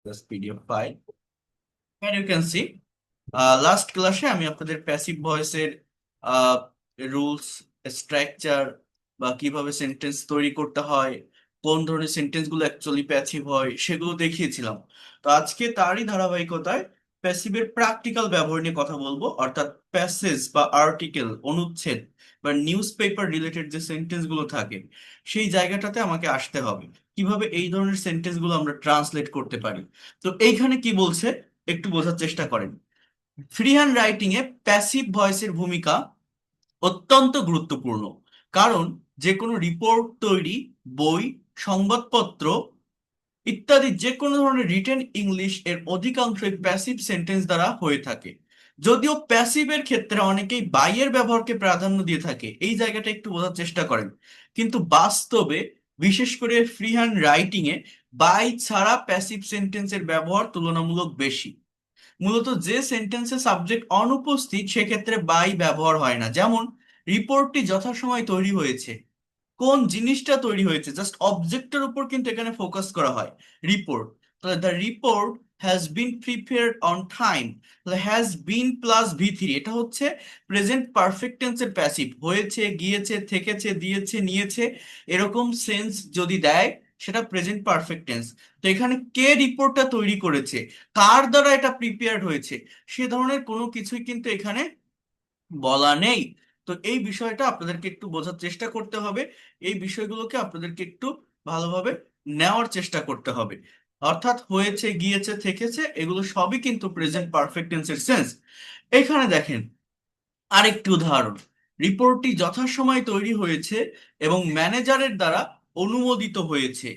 this PDF file and you can see last ক্লাসে আমি আপনাদের প্যাসিভ ভয়েসের রুলস স্ট্রাকচার বা কিভাবে সেন্টেন্স তৈরি করতে হয়, কোন ধরনের সেন্টেন্স গুলো অ্যাকচুয়ালি প্যাসিভ হয় সেগুলো দেখিয়েছিলাম। তো আজকে তারই ধারাবাহিকতায় প্যাসিভের প্র্যাকটিক্যাল ব্যবহার নিয়ে কথা বলবো, অর্থাৎ প্যাসেজ বা আর্টিকেল, অনুচ্ছেদ বা নিউজ পেপার রিলেটেড যে সেন্টেন্স গুলো থাকে সেই জায়গাটাতে আমাকে আসতে হবে, কিভাবে এই ধরনের সেন্টেন্স গুলো আমরা ট্রান্সলেট করতে পারি। তো এইখানে কি বলছে একটু বোঝার চেষ্টা করেন। ফ্রি হ্যান্ড রাইটিং এ প্যাসিভ ভয়েসের ভূমিকা অত্যন্ত গুরুত্বপূর্ণ, কারণ যে কোনো রিপোর্ট তৈরি, বই, সংবাদপত্র ইত্যাদি যে কোনো ধরনের রিটেন ইংলিশ এর অধিকাংশই প্যাসিভ সেন্টেন্স দ্বারা হয়ে থাকে। যদিও প্যাসিভের ক্ষেত্রে অনেকেই বাইয়ের ব্যবহারকে প্রাধান্য দিয়ে থাকে, এই জায়গাটা একটু বোঝার চেষ্টা করেন। কিন্তু বাস্তবে বিশেষ করে ফ্রি হ্যান্ড রাইটিং এ বাই ছাড়া প্যাসিভ সেন্টেন্সের ব্যবহার তুলনামূলক বেশি। মূলত যে সেন্টেন্সে সাবজেক্ট অনুপস্থিত সেক্ষেত্রে বাই ব্যবহার হয় না। যেমন রিপোর্টটি যথাসময়ে তৈরি হয়েছে, কোন জিনিসটা তৈরি হয়েছে জাস্ট অবজেক্টের উপর কিন্তু এখানে ফোকাস করা হয়। রিপোর্ট, তাহলে the report has been prepared on time, তাহলে has been plus V three, এটা হচ্ছে প্রেজেন্ট পারফেক্ট টেন্সের প্যাসিভ। হয়েছে, গিয়েছে, থেকেছে, দিয়েছে, নিয়েছে, এরকম সেন্স যদি দেয় সেটা প্রেজেন্ট পারফেক্ট টেন্স। তো এখানে কে রিপোর্টটা তৈরি করেছে, কার দ্বারা এটা প্রিপেয়ার্ড হয়েছে, সে ধরনের কোনো কিছুই কিন্তু এখানে বলা নেই। তো এই বিষয়টা আপনাদেরকে একটু বোঝার চেষ্টা করতে হবে, এই বিষয়গুলোকে আপনাদেরকে একটু ভালোভাবে নেওয়ার চেষ্টা করতে হবে। অর্থাৎ হয়েছে, গিয়েছে, থেকেছে এগুলো সবই কিন্তু প্রেজেন্ট পারফেক্ট টেন্সের সেন্স। এখানে দেখেন আরেকটি উদাহরণ, রিপোর্টটি যথাসময়ে তৈরি হয়েছে এবং ম্যানেজারের দ্বারা অনুমোদিত হয়েছে।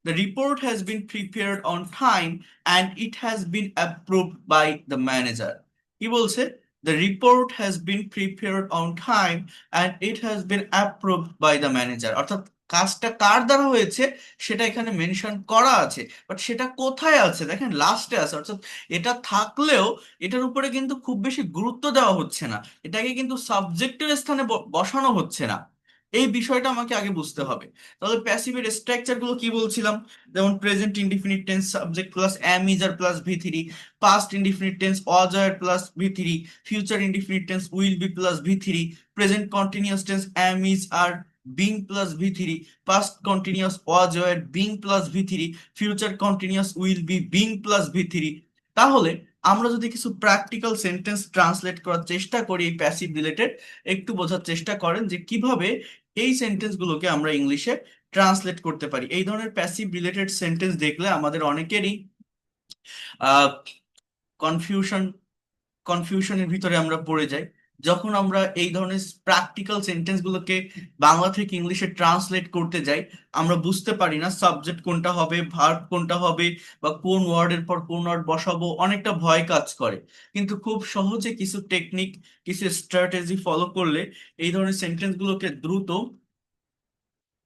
The report has been prepared on time and it has been approved by the manager. কি বলছে? The report has been prepared on time and it has been approved by the manager. অর্থাৎ কাজটা কার দ্বারা হয়েছে সেটা এখানে মেনশন করা আছে, বাট সেটা কোথায় আছে দেখেন লাস্টে আছে। অর্থাৎ এটা থাকলেও এটার উপরে কিন্তু খুব বেশি গুরুত্ব দেওয়া হচ্ছে না, এটাকে কিন্তু সাবজেক্টের স্থানে বসানো হচ্ছে না। এই বিষয়টা আমাকে আগে বুঝতে হবে। তাহলে প্যাসিভের স্ট্রাকচার গুলো কি বলছিলাম, যেমন present indefinite tense subject plus am is are plus V three, past indefinite tense was আর plus V three, future indefinite tense will be plus V three, present continuous tense am is are being plus V three, past continuous was আর being plus V three, future continuous will be being plus V three. তাহলে আমরা যদি কিছু practical sentence translate করার চেষ্টা করি এই passive related, একটু বোঝার চেষ্টা করেন যে কিভাবে এই সেন্টেন্স গুলোকে আমরা ইংলিশে ট্রান্সলেট করতে পারি। এই ধরনের প্যাসিভ রিলেটেড সেন্টেন্স দেখলে আমাদের অনেকেরই আহ কনফিউশন কনফিউশনের ভিতরে আমরা পড়ে যাই। যখন আমরা এই ধরনের প্র্যাকটিক্যাল সেন্টেন্স গুলোকে বাংলা থেকে ইংলিশে ট্রান্সলেট করতে যাই, আমরা বুঝতে পারি না সাবজেক্ট কোনটা হবে, ভার্ব কোনটা হবে, বা কোন ওয়ার্ডের পর কোন ওয়ার্ড বসাবো, অনেকটা ভয় কাজ করে। কিন্তু খুব সহজে কিছু টেকনিক, কিছু স্ট্র্যাটেজি ফলো করলে এই ধরনের সেন্টেন্স গুলোকে দ্রুত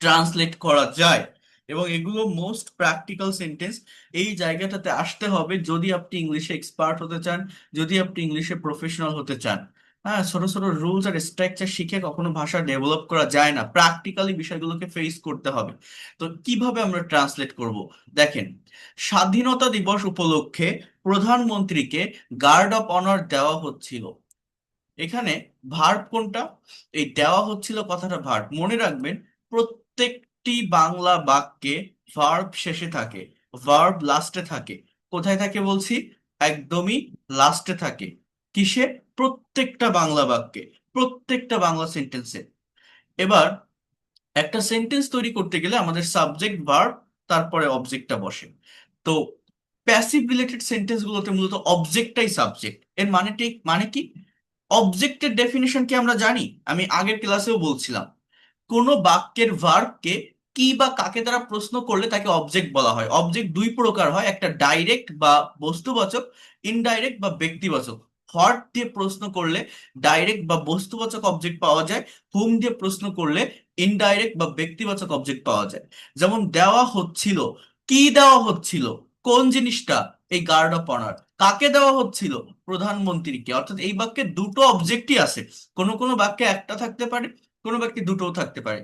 ট্রান্সলেট করা যায়। এবং এগুলো মোস্ট প্র্যাকটিক্যাল সেন্টেন্স। এই জায়গাটাতে আসতে হবে যদি আপনি ইংলিশে এক্সপার্ট হতে চান, যদি আপনি ইংলিশে প্রফেশনাল হতে চান। হ্যাঁ, ছোট ছোট রুলস আর স্ট্রাকচার শিখে কখনো ভাষা ডেভেলপ করা যায় না, প্র্যাকটিক্যালি বিষয়গুলোকে ফেস করতে হবে। তো কিভাবে আমরা ট্রান্সলেট করব, দেখেন, স্বাধীনতা দিবস উপলক্ষে প্রধানমন্ত্রীকে গার্ড অফ অনার দেওয়া হচ্ছিল। এখানে ভার্ব কোনটা? এই দেওয়া হচ্ছিল কথাটা ভার্ব, মনে রাখবেন প্রত্যেকটি বাংলা বাক্যে ভার্ব শেষে থাকে, ভার্ব লাস্টে থাকে। কোথায় থাকে বলছি? একদমই লাস্টে থাকে। কিসে? প্রত্যেকটা বাংলা বাক্যে, প্রত্যেকটা বাংলা সেন্টেন্সে। এবার একটা সেন্টেন্স তৈরি করতে গেলে আমাদের সাবজেক্ট ভার্ব তারপরে অবজেক্টটা বসে। তো প্যাসিভ রিলেটেড সেন্টেন্স গুলোতে মূলত অবজেক্টটাই সাবজেক্ট। এর মানে কি? অবজেক্টের ডেফিনিশন কি আমরা জানি? আমি আগের ক্লাসেও বলছিলাম, কোনো বাক্যের ভার্বকে কি বা কাকে দ্বারা প্রশ্ন করলে তাকে অবজেক্ট বলা হয়। অবজেক্ট দুই প্রকার হয়, একটা ডাইরেক্ট বা বস্তুবাচক, ইনডাইরেক্ট বা ব্যক্তিবাচক। হোয়াট দিয়ে প্রশ্ন করলে ডাইরেক্ট বা বস্তুবাচক অবজেক্ট পাওয়া যায়, হুম দিয়ে প্রশ্ন করলে ইনডাইরেক্ট বা ব্যক্তিবাচক অবজেক্ট পাওয়া যায়। যেমন দেওয়া হচ্ছিল, কি দেওয়া হচ্ছিল? কোন জিনিসটা? এই গার্ড অফ অনার। কাকে দেওয়া হচ্ছিল? প্রধানমন্ত্রীকে। অর্থাৎ এই বাক্যে দুটো অবজেক্টই আছে, কোনো কোনো বাক্যে একটা থাকতে পারে, কোনো বাক্যে দুটোও থাকতে পারে।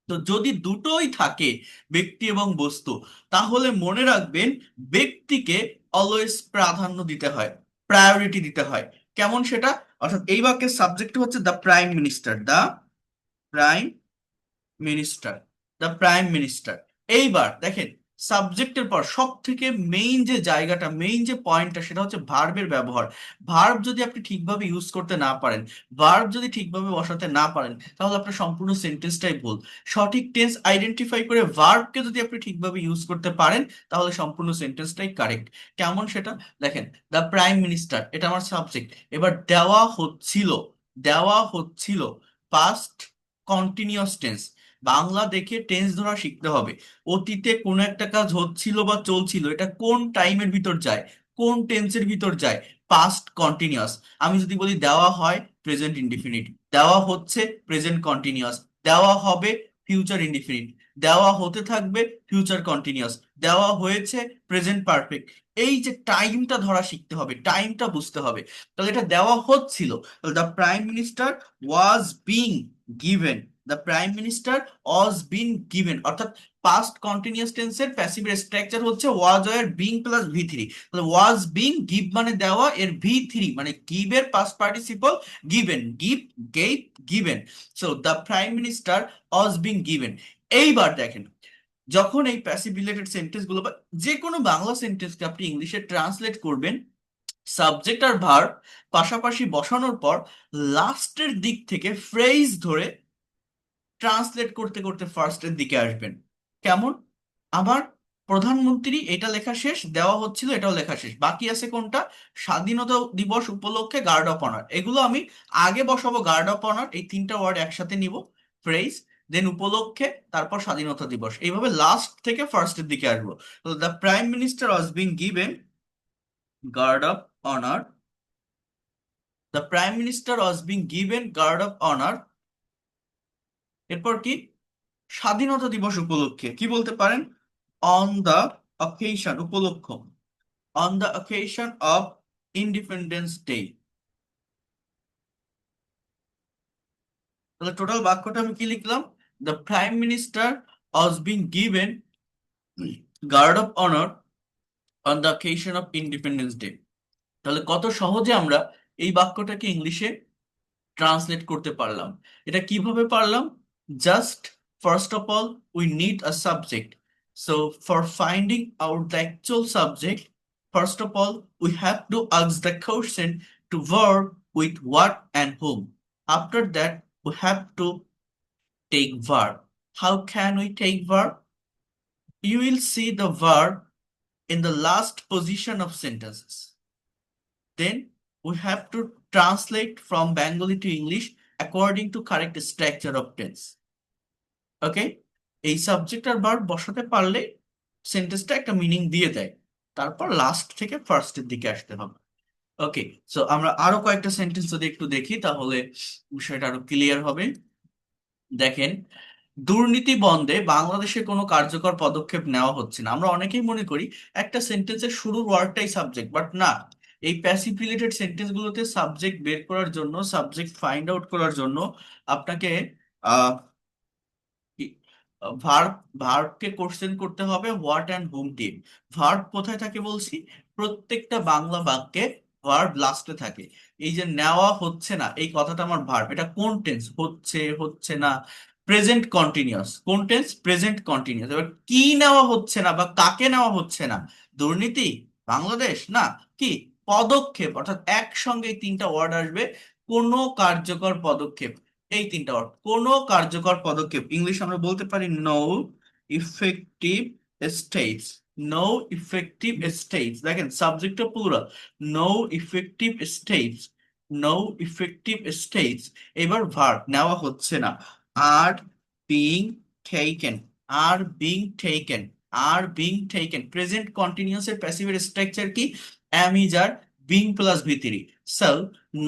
তো যদি দুটোই থাকে, ব্যক্তি এবং বস্তু, তাহলে মনে রাখবেন ব্যক্তিকে অলওয়েজ প্রাধান্য দিতে হয়, প্রায়োরিটি দিতে হয়। কেমন সেটা? অর্থাৎ এই বাক্যের সাবজেক্ট হচ্ছে the prime minister, the prime minister, the prime minister. এইবার দেখেন, সাবজেক্টের পর সব থেকে মেইন যে জায়গাটা, মেইন যে পয়েন্টটা, সেটা হচ্ছে ভার্বের ব্যবহার। ভার্ব যদি আপনি ঠিকভাবে ইউজ করতে না পারেন, ভার্ব যদি ঠিকভাবে বসাতে না পারেন, তাহলে আপনার সম্পূর্ণ সেন্টেন্সটাই ভুল। সঠিক টেন্স আইডেন্টিফাই করে ভার্বকে যদি আপনি ঠিকভাবে ইউজ করতে পারেন, তাহলে সম্পূর্ণ সেন্টেন্সটাই কারেক্ট। কেমন সেটা? দেখেন, দ্য প্রাইম মিনিস্টার, এটা আমার সাবজেক্ট। এবার দেওয়া হচ্ছিল, দেওয়া হচ্ছিল, পাস্ট কন্টিনিউয়াস টেন্স। বাংলা দেখে টেন্স ধরা শিখতে হবে। অতীতে কোনো একটা কাজ হচ্ছিল বা চলছিল, এটা কোন টাইমের ভিতর যায়, কোন টেন্সের ভিতর যায়? Past continuous. আমি যদি বলি দেওয়া হয়, প্রেজেন্ট ইনডিফিনিট। দেওয়া হচ্ছে, প্রেজেন্ট কন্টিনিউয়াস। দেওয়া হবে, ফিউচার ইনডিফিনিট। দেওয়া হতে থাকবে, ফিউচার কন্টিনিউয়াস। দেওয়া হয়েছে, প্রেজেন্ট পারফেক্ট। এই যে টাইমটা ধরা শিখতে হবে, টাইমটা বুঝতে হবে। তাহলে এটা দেওয়া হচ্ছিল, the prime minister was being given, the prime minister was been given. অর্থাৎ পাস্ট কন্টিনিউয়াস টেন্সের প্যাসিভের স্ট্রাকচার হচ্ছে ওয়াজ এর বিং প্লাস ভি থ্রি। তাহলে ওয়াজ বিং, গিভ মানে দেওয়া, এর ভি থ্রি মানে গিভ এর past participle given, give, gave, given. So the prime minister was being given. এইবার দেখেন, যখন এই প্যাসিভ রিলেটেড সেন্টেন্স গুলো বা যে কোনো বাংলা সেন্টেন্সকে আপনি ইংলিশে ট্রান্সলেট করবেন, সাবজেক্ট আর ভার্ব পাশাপাশি বসানোর পর লাস্টের দিক থেকে ফ্রেজ ধরে ট্রান্সলেট করতে করতে ফার্স্টের দিকে আসবেন। কেমন? আবার প্রধানমন্ত্রী, এটা লেখা শেষ, দেওয়া হচ্ছিল, এটাও লেখা শেষ, বাকি আছে কোনটা? স্বাধীনতা দিবস উপলক্ষে গার্ড অফ অনার। এগুলো আমি আগে বসাবো, গার্ড অফ অনার, এই তিনটা ওয়ার্ড একসাথে নিব, ফ্রেজ, দেন উপলক্ষে, তারপর স্বাধীনতা দিবস, এইভাবে লাস্ট থেকে ফার্স্টের দিকে আসবো। তো the prime minister was being given guard of honour, the prime minister was being given guard of honour. এরপর কি? স্বাধীনতা দিবস উপলক্ষে কি বলতে পারেন? অন দ্য অকেশন, উপলক্ষ, on the occasion of independence day. তাহলে টোটাল বাক্যটা আমি কি লিখলাম? The prime minister was being given guard of honour on the occasion of independence day. তাহলে কত সহজে আমরা এই বাক্যটাকে ইংলিশে ট্রান্সলেট করতে পারলাম। এটা কিভাবে পারলাম? Just first of all we need a subject. So for finding out the actual subject, first of all we have to ask the question to verb with what and whom. After that we have to take verb. How can we take verb? You will see the verb in the last position of sentences. Then we have to translate from Bengali to English according to correct structure of tense. ওকে? এই subject আর verb বসাতে পারলে সেন্টেন্সটা একটা meaning দিয়ে দেয়। তারপর last থেকে ফার্স্টের দিকে আসতে হবে। ওকে, সো আমরা আরো কয়েকটা সেন্টেন্স যদি একটু দেখি, তাহলে বিষয়টা আরো ক্লিয়ার হবে। দেখেন, দুর্নীতি বন্ধে বাংলাদেশে কোনো কার্যকর পদক্ষেপ নেওয়া হচ্ছে না। আমরা অনেকেই মনে করি একটা সেন্টেন্সের শুরুর ওয়ার্ডটাই সাবজেক্ট, বাট না। এই প্যাসিভ রিলেটেড সেন্টেন্স গুলোতে সাবজেক্ট বের করার জন্য, সাবজেক্ট ফাইন্ড আউট করার জন্য আপনাকে ভার্ব, ভার্বকে কোশ্চেন করতে হবে হোয়াট অ্যান্ড হুম দিয়ে। ভার্ব কোথায় থাকে বলছি? প্রত্যেকটা বাংলা বাক্যে ভার্ব লাস্টে থাকে। এই যে নেওয়া হচ্ছে না, এই কথাটা আমার ভার্ব, এটা কোন টেন্স? হচ্ছে, হচ্ছে না, প্রেজেন্ট কন্টিনিউয়াস। কোন টেন্স? Present continuous. এবার কি নেওয়া হচ্ছে না বা কাকে নেওয়া হচ্ছে না? দুর্নীতি, বাংলাদেশ, না, কি? পদক্ষেপ। অর্থাৎ একসঙ্গে এই তিনটা ওয়ার্ড আসবে, কোনো কার্যকর পদক্ষেপ। এই তিনটা ওয়ার্ড, কোনো কার্যকর পদক্ষেপ, ইংলিশ আমরা বলতে পারি no effective steps. No effective steps. দেখেন সাবজেক্টটা plural, no effective steps, no effective steps. এবার ভার্ব, নেওয়া হচ্ছে না, are being taken, are being taken, are being taken. Present continuous এর প্যাসিভের স্ট্রাকচার কি? am is are being plus v3, so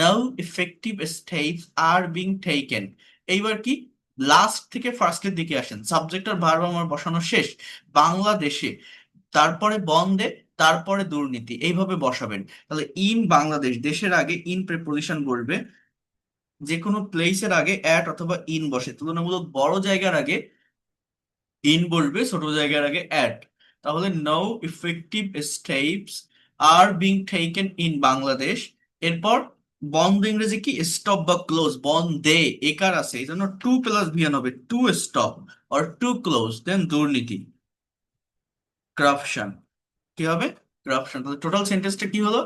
no effective steps are being taken. এইবার কি? Last থেকে ফার্স্টের দিকে আসেন, সাবজেক্ট আর ভার্ব আমার বসানো শেষ। বাংলাদেশে, তারপরে বন্দে, তারপরে দুর্নীতি, এইভাবে বসাবেন। তাহলে ইন বাংলাদেশ, দেশের আগে ইন প্রেপোজিশন বসবে। যে কোনো প্লেসের আগে অ্যাট অথবা ইন বসে, তুলনামূলক বড় জায়গার আগে ইন বলবে ছোট জায়গার আগে অ্যাট, তাহলে no effective steps are being taken in Bangladesh. এরপর বন্ধ ইংরেজি কি, স্টপ বা ক্লোজ, বন্ধে একার আছে এই জন্য টু প্লাস ভিয়ান হবে, to stop or to close, then দুর্নীতি, করাপশন। কি হবে, করাপশন। তাহলে টোটাল সেন্টেন্সটা কি হলো,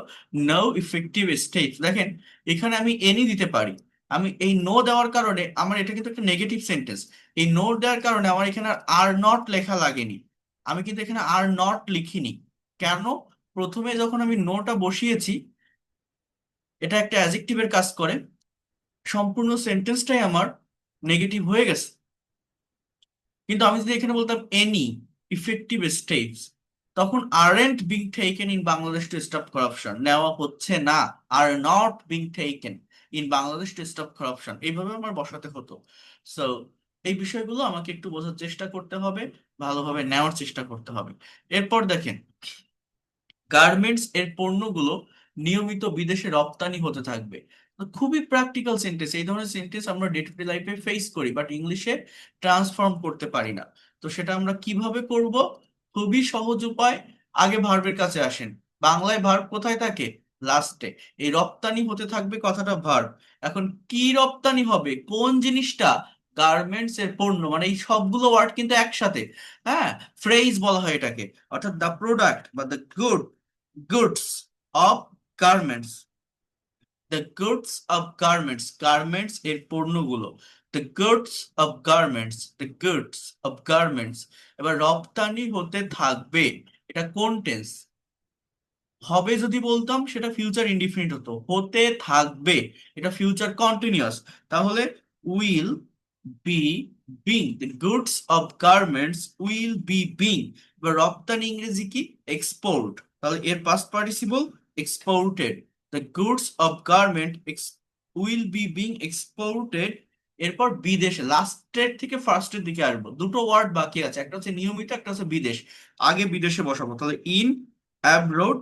নো ইফেক্টিভ স্টেপস। দেখেন এখানে আমি এনি দিতে পারি, আমি এই নো দেওয়ার কারণে আমার এটা কিন্তু একটা নেগেটিভ সেন্টেন্স, এই নো দেওয়ার কারণে আমার এখানে আর নট লেখা লাগেনি, আমি কিন্তু এখানে আর নট লিখিনি। কেন, প্রথমে যখন আমি নোটা বসিয়েছি এটা একটা অ্যাজেক্টিভের কাজ করে, সম্পূর্ণ সেন্টেন্সটাই আমার নেগেটিভ হয়ে গেছে। কিন্তু আমি যদি এখানে বলতাম এনি ইফেক্টিভ স্টেপস, তখন aren't being taken in Bangladesh to stop corruption, নেওয়া হচ্ছে না, are not being taken in Bangladesh to stop corruption, এইভাবে আমার বসাতে হতো। সো এই বিষয়গুলো আমাকে একটু বোঝার চেষ্টা করতে হবে, ভালোভাবে নেওয়ার চেষ্টা করতে হবে। এরপর দেখেন, গার্মেন্টস এর পণ্যগুলো নিয়মিত বিদেশে রপ্তানি হতে থাকবে। তো খুবই প্র্যাকটিক্যাল সেন্টেন্স, এই ধরনের সেন্টেন্স আমরা ডে টু ডে লাইফে ফেস করি বাট ইংলিশে ট্রান্সফর্ম করতে পারি না। তো সেটা আমরা কিভাবে করব, খুবই সহজ উপায়, আগে ভার্বের কাছে আসেন। বাংলায় ভার্ব কোথায় থাকে, লাস্টে। এই রপ্তানি হতে থাকবে কথাটা ভার্ব। এখন কি রপ্তানি হবে, কোন জিনিসটা, গার্মেন্টস এর পণ্য, মানে এই সবগুলো ওয়ার্ড কিন্তু একসাথে, হ্যাঁ, ফ্রেজ বলা হয় এটাকে, অর্থাৎ দ্য প্রোডাক্ট বা the goods of garments, the goods of garments, garments এর পণ্যগুলো, the goods of garments, the goods of garments. এবার রপ্তানি হতে থাকবে, এটা কোন টেন্স, হবে যদি বলতাম সেটা ফিউচার ইনডিফিনিট হতো, হতে থাকবে এটা ফিউচার কন্টিনিউয়াস, তাহলে will be being, the goods of garments will be being. এবার রপ্তানি ইংরেজি কি, এক্সপোর্ট, তাহলে এর past participle exported, the goods of garment will be being exported. এরপর বিদেশে, লাস্টের থেকে ফার্স্টের দিকে আসবো, দুটো ওয়ার্ড বাকি আছে, একটা হচ্ছে নিয়মিত, একটা হচ্ছে বিদেশ, আগে বিদেশে বসাবো, তাহলে in abroad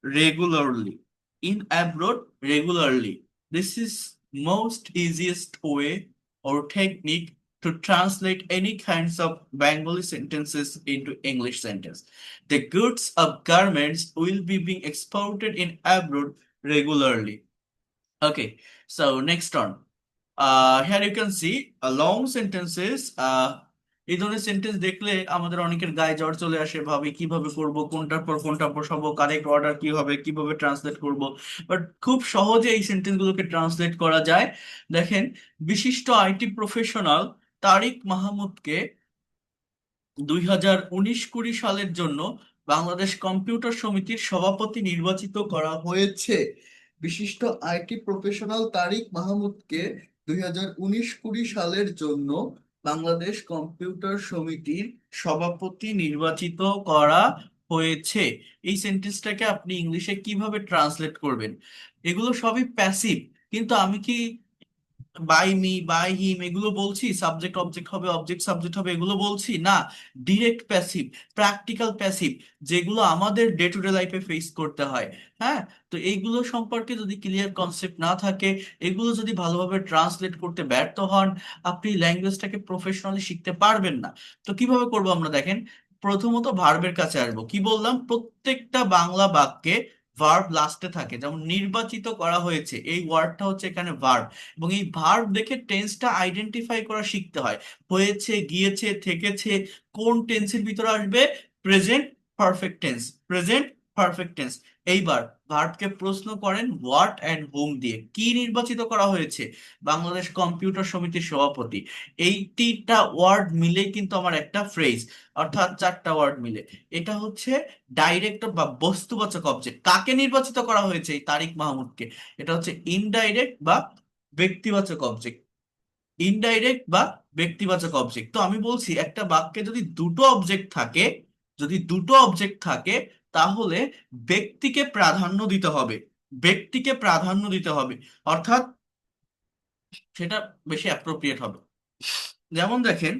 regularly, in abroad regularly. This is most easiest way or technique to translate any kinds of Bengali sentences into English sentence. The goods of garments will be being exported in abroad regularly. Okay, so next one. Here you can see long sentences. এই ধরনের sentence দেখলে আমাদের অনেকের গায়ে জ্বর চলে আসে, ভাবে কিভাবে করব, কোনটার পর কোনটা বসাবো, কারেক্ট অর্ডার কি হবে, কিভাবে ট্রান্সলেট করব। বাট খুব সহজে এই সেন্টেন্সগুলোকে ট্রান্সলেট করা যায়। দেখেন, বিশিষ্ট আইটি প্রফেশনাল তারিক মাহমুদকে 2019-20 সালের জন্য বাংলাদেশ কম্পিউটার সমিতির সভাপতি নির্বাচিত করা হয়েছে। বিশিষ্ট আইটি প্রফেশনাল তারিক মাহমুদকে 2019-20 সালের জন্য বাংলাদেশ কম্পিউটার সমিতির সভাপতি নির্বাচিত করা হয়েছে। এই সেন্টেন্সটাকে আপনি ইংলিশে কিভাবে ট্রান্সলেট করবেন, এগুলো সবই প্যাসিভ, কিন্তু আমি কি বাই মি বাই হিম এগুলো বলছি, সাবজেক্ট অবজেক্ট হবে, অবজেক্ট সাবজেক্ট হবে, এগুলো বলছি না, ডিরেক্ট প্যাসিভ, প্র্যাকটিক্যাল প্যাসিভ, যেগুলো আমাদের ডে টু ডে লাইফে ফেস করতে হয়। হ্যাঁ, তো এইগুলো সম্পর্কে যদি ক্লিয়ার কনসেপ্ট না থাকে, এগুলো যদি ভালোভাবে ট্রান্সলেট করতে ব্যর্থ হন, আপনি ল্যাঙ্গুয়েজটাকে প্রফেশনালি শিখতে পারবেন না। তো কিভাবে করবো আমরা, দেখেন, প্রথমত ভার্বের কাছে আসবো, কি বললাম, প্রত্যেকটা বাংলা বাক্যে ভার্ব লাস্টে থাকে, যেমন নির্বাচিত করা হয়েছে, এই ওয়ার্ডটা হচ্ছে এখানে ভার্ব, এবং এই ভার্ব দেখে টেন্সটা আইডেন্টিফাই করা শিখতে হয়, হয়েছে, গিয়েছে, থেকেছে, কোন টেন্সের ভিতরে আসবে, present perfect tense, present perfect tense. এইবার ভার্বকে প্রশ্ন করেন হোয়াট অ্যান্ড হোম দিয়ে, কি নির্বাচিত করা হয়েছে, বাংলাদেশ কম্পিউটার সমিতির সভাপতি। এইটিটা ওয়ার্ড মিলেই কিন্তু আমার একটা ফ্রেজ, অর্থাৎ চারটা ওয়ার্ড মিলে এটা হচ্ছে ডাইরেক্ট বা বস্তুবাচক অবজেক্ট। কাকে নির্বাচিত করা হয়েছে, এই তারিক মাহমুদকে, এটা হচ্ছে ইনডাইরেক্ট বা ব্যক্তিবাচক অবজেক্ট, ইনডাইরেক্ট বা ব্যক্তিবাচক অবজেক্ট। তো আমি বলছি একটা বাক্যে যদি দুটো অবজেক্ট থাকে, যদি দুটো অবজেক্ট থাকে, তাহলে ব্যক্তিকে প্রাধান্য দিতে হবে, ব্যক্তিকে প্রাধান্য দিতে হবে, অর্থাৎ সেটা বেশি অ্যাপ্রোপ্রিয়েট হবে। যেমন দেখেন,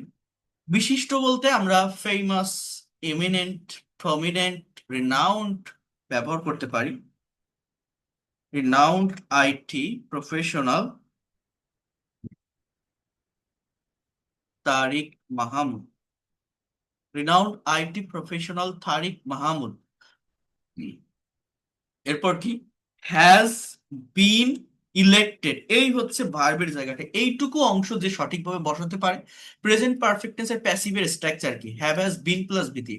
বিশিষ্ট বলতে আমরা ফেমাস, এমিনেন্ট, প্রমিনেন্ট, রিনাউন্ড ব্যবহার করতে পারি। Renowned IT professional Tariq Mahmud, renowned IT professional Tariq Mahmud, এরপর কি, হ্যাজ বিন ইলেক্টেড, এই হচ্ছে ভার্বের জায়গাটা, এইটুকু অংশ যে সঠিকভাবে বসাতে পারে। প্রেজেন্ট পারফেক্ট টেন্সের প্যাসিভের স্ট্রাকচার কি, have has been plus Bithi,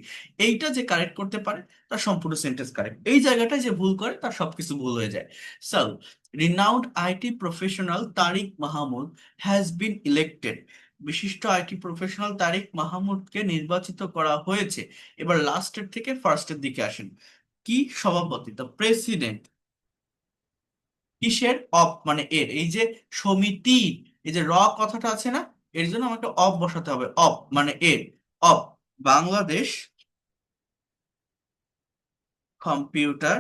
এইটা যে কারেক্ট করতে পারে তার সম্পূর্ণ সেন্টেন্স কারেক্ট। এই জায়গাটায় যে ভুল করে তার সবকিছু ভুল হয়ে যায়। So renowned IT professional Tariq Mahmud has been elected, বিশিষ্ট আইটি প্রফেশনাল তারিক মাহমুদকে নির্বাচিত করা হয়েছে। এবার লাস্টের থেকে ফার্স্টের দিকে আসেন। কি সভাপতি, দ্য প্রেসিডেন্ট, কিসের, অফ মানে এর, এই যে সমিতি, এই যে কথাটা আছে না, এর জন্য আমাকে অফ বসাতে হবে, অফ মানে এর, অফ বাংলাদেশ কম্পিউটার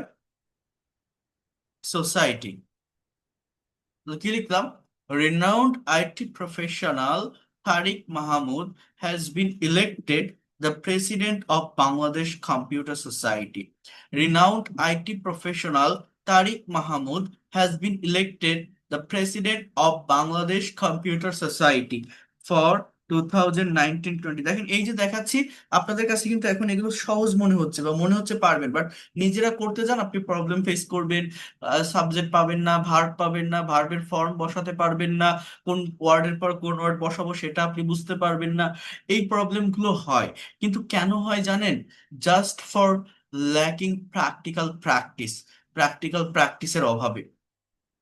সোসাইটি। কি লিখলাম, renowned IT professional Tariq Mahmud has been elected the president of Bangladesh computer society. Renowned IT professional Tariq Mahmud has been elected the president of Bangladesh computer society for 2019-20। দেখেন এই যে দেখাচ্ছি, আপনাদের কাছে কিন্তু এখন এগুলো সহজ মনে হচ্ছে বা মনে হচ্ছে পারবেন, বাট নিজেরা করতে যান আপনি প্রবলেম ফেস করবেন। সাবজেক্ট পাবেন না, ভার্ব পাবেন না, ভার্বের ফর্ম বসাতে পারবেন না, কোন ওয়ার্ডের পর কোন ওয়ার্ড বসাবো সেটা আপনি বুঝতে পারবেন না। এই প্রবলেম গুলো হয়, কিন্তু কেন হয় জানেন? Just for lacking practical practice, practical প্র্যাকটিসের অভাবে।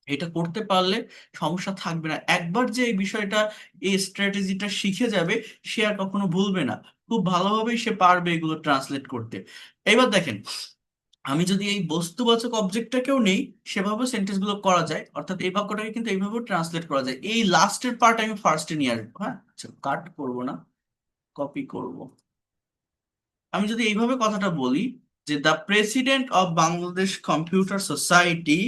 এটা করতে পারলে সমস্যা থাকবে না। একবার যে এই বিষয়টা, এই স্ট্র্যাটেজিটা শিখে যাবে, সে আর কখনো ভুলবে না, খুব ভালোভাবেই সে পারবে এগুলো ট্রান্সলেট করতে। এবার দেখেন, আমি যদি এই বস্তুবাচক অবজেক্টটাকেও নেই, সেভাবে সেন্টেন্স গুলো করা যায়, অর্থাৎ এই বাক্যটাকে কিন্তু এইভাবে ট্রান্সলেট করা যায়। এই লাস্টের পার্ট আমি ফার্স্টে নিয়ে আসবো, হ্যাঁ, কাট করব না, কপি করব। আমি যদি এইভাবে কথাটা বলি যে the president of Bangladesh computer society,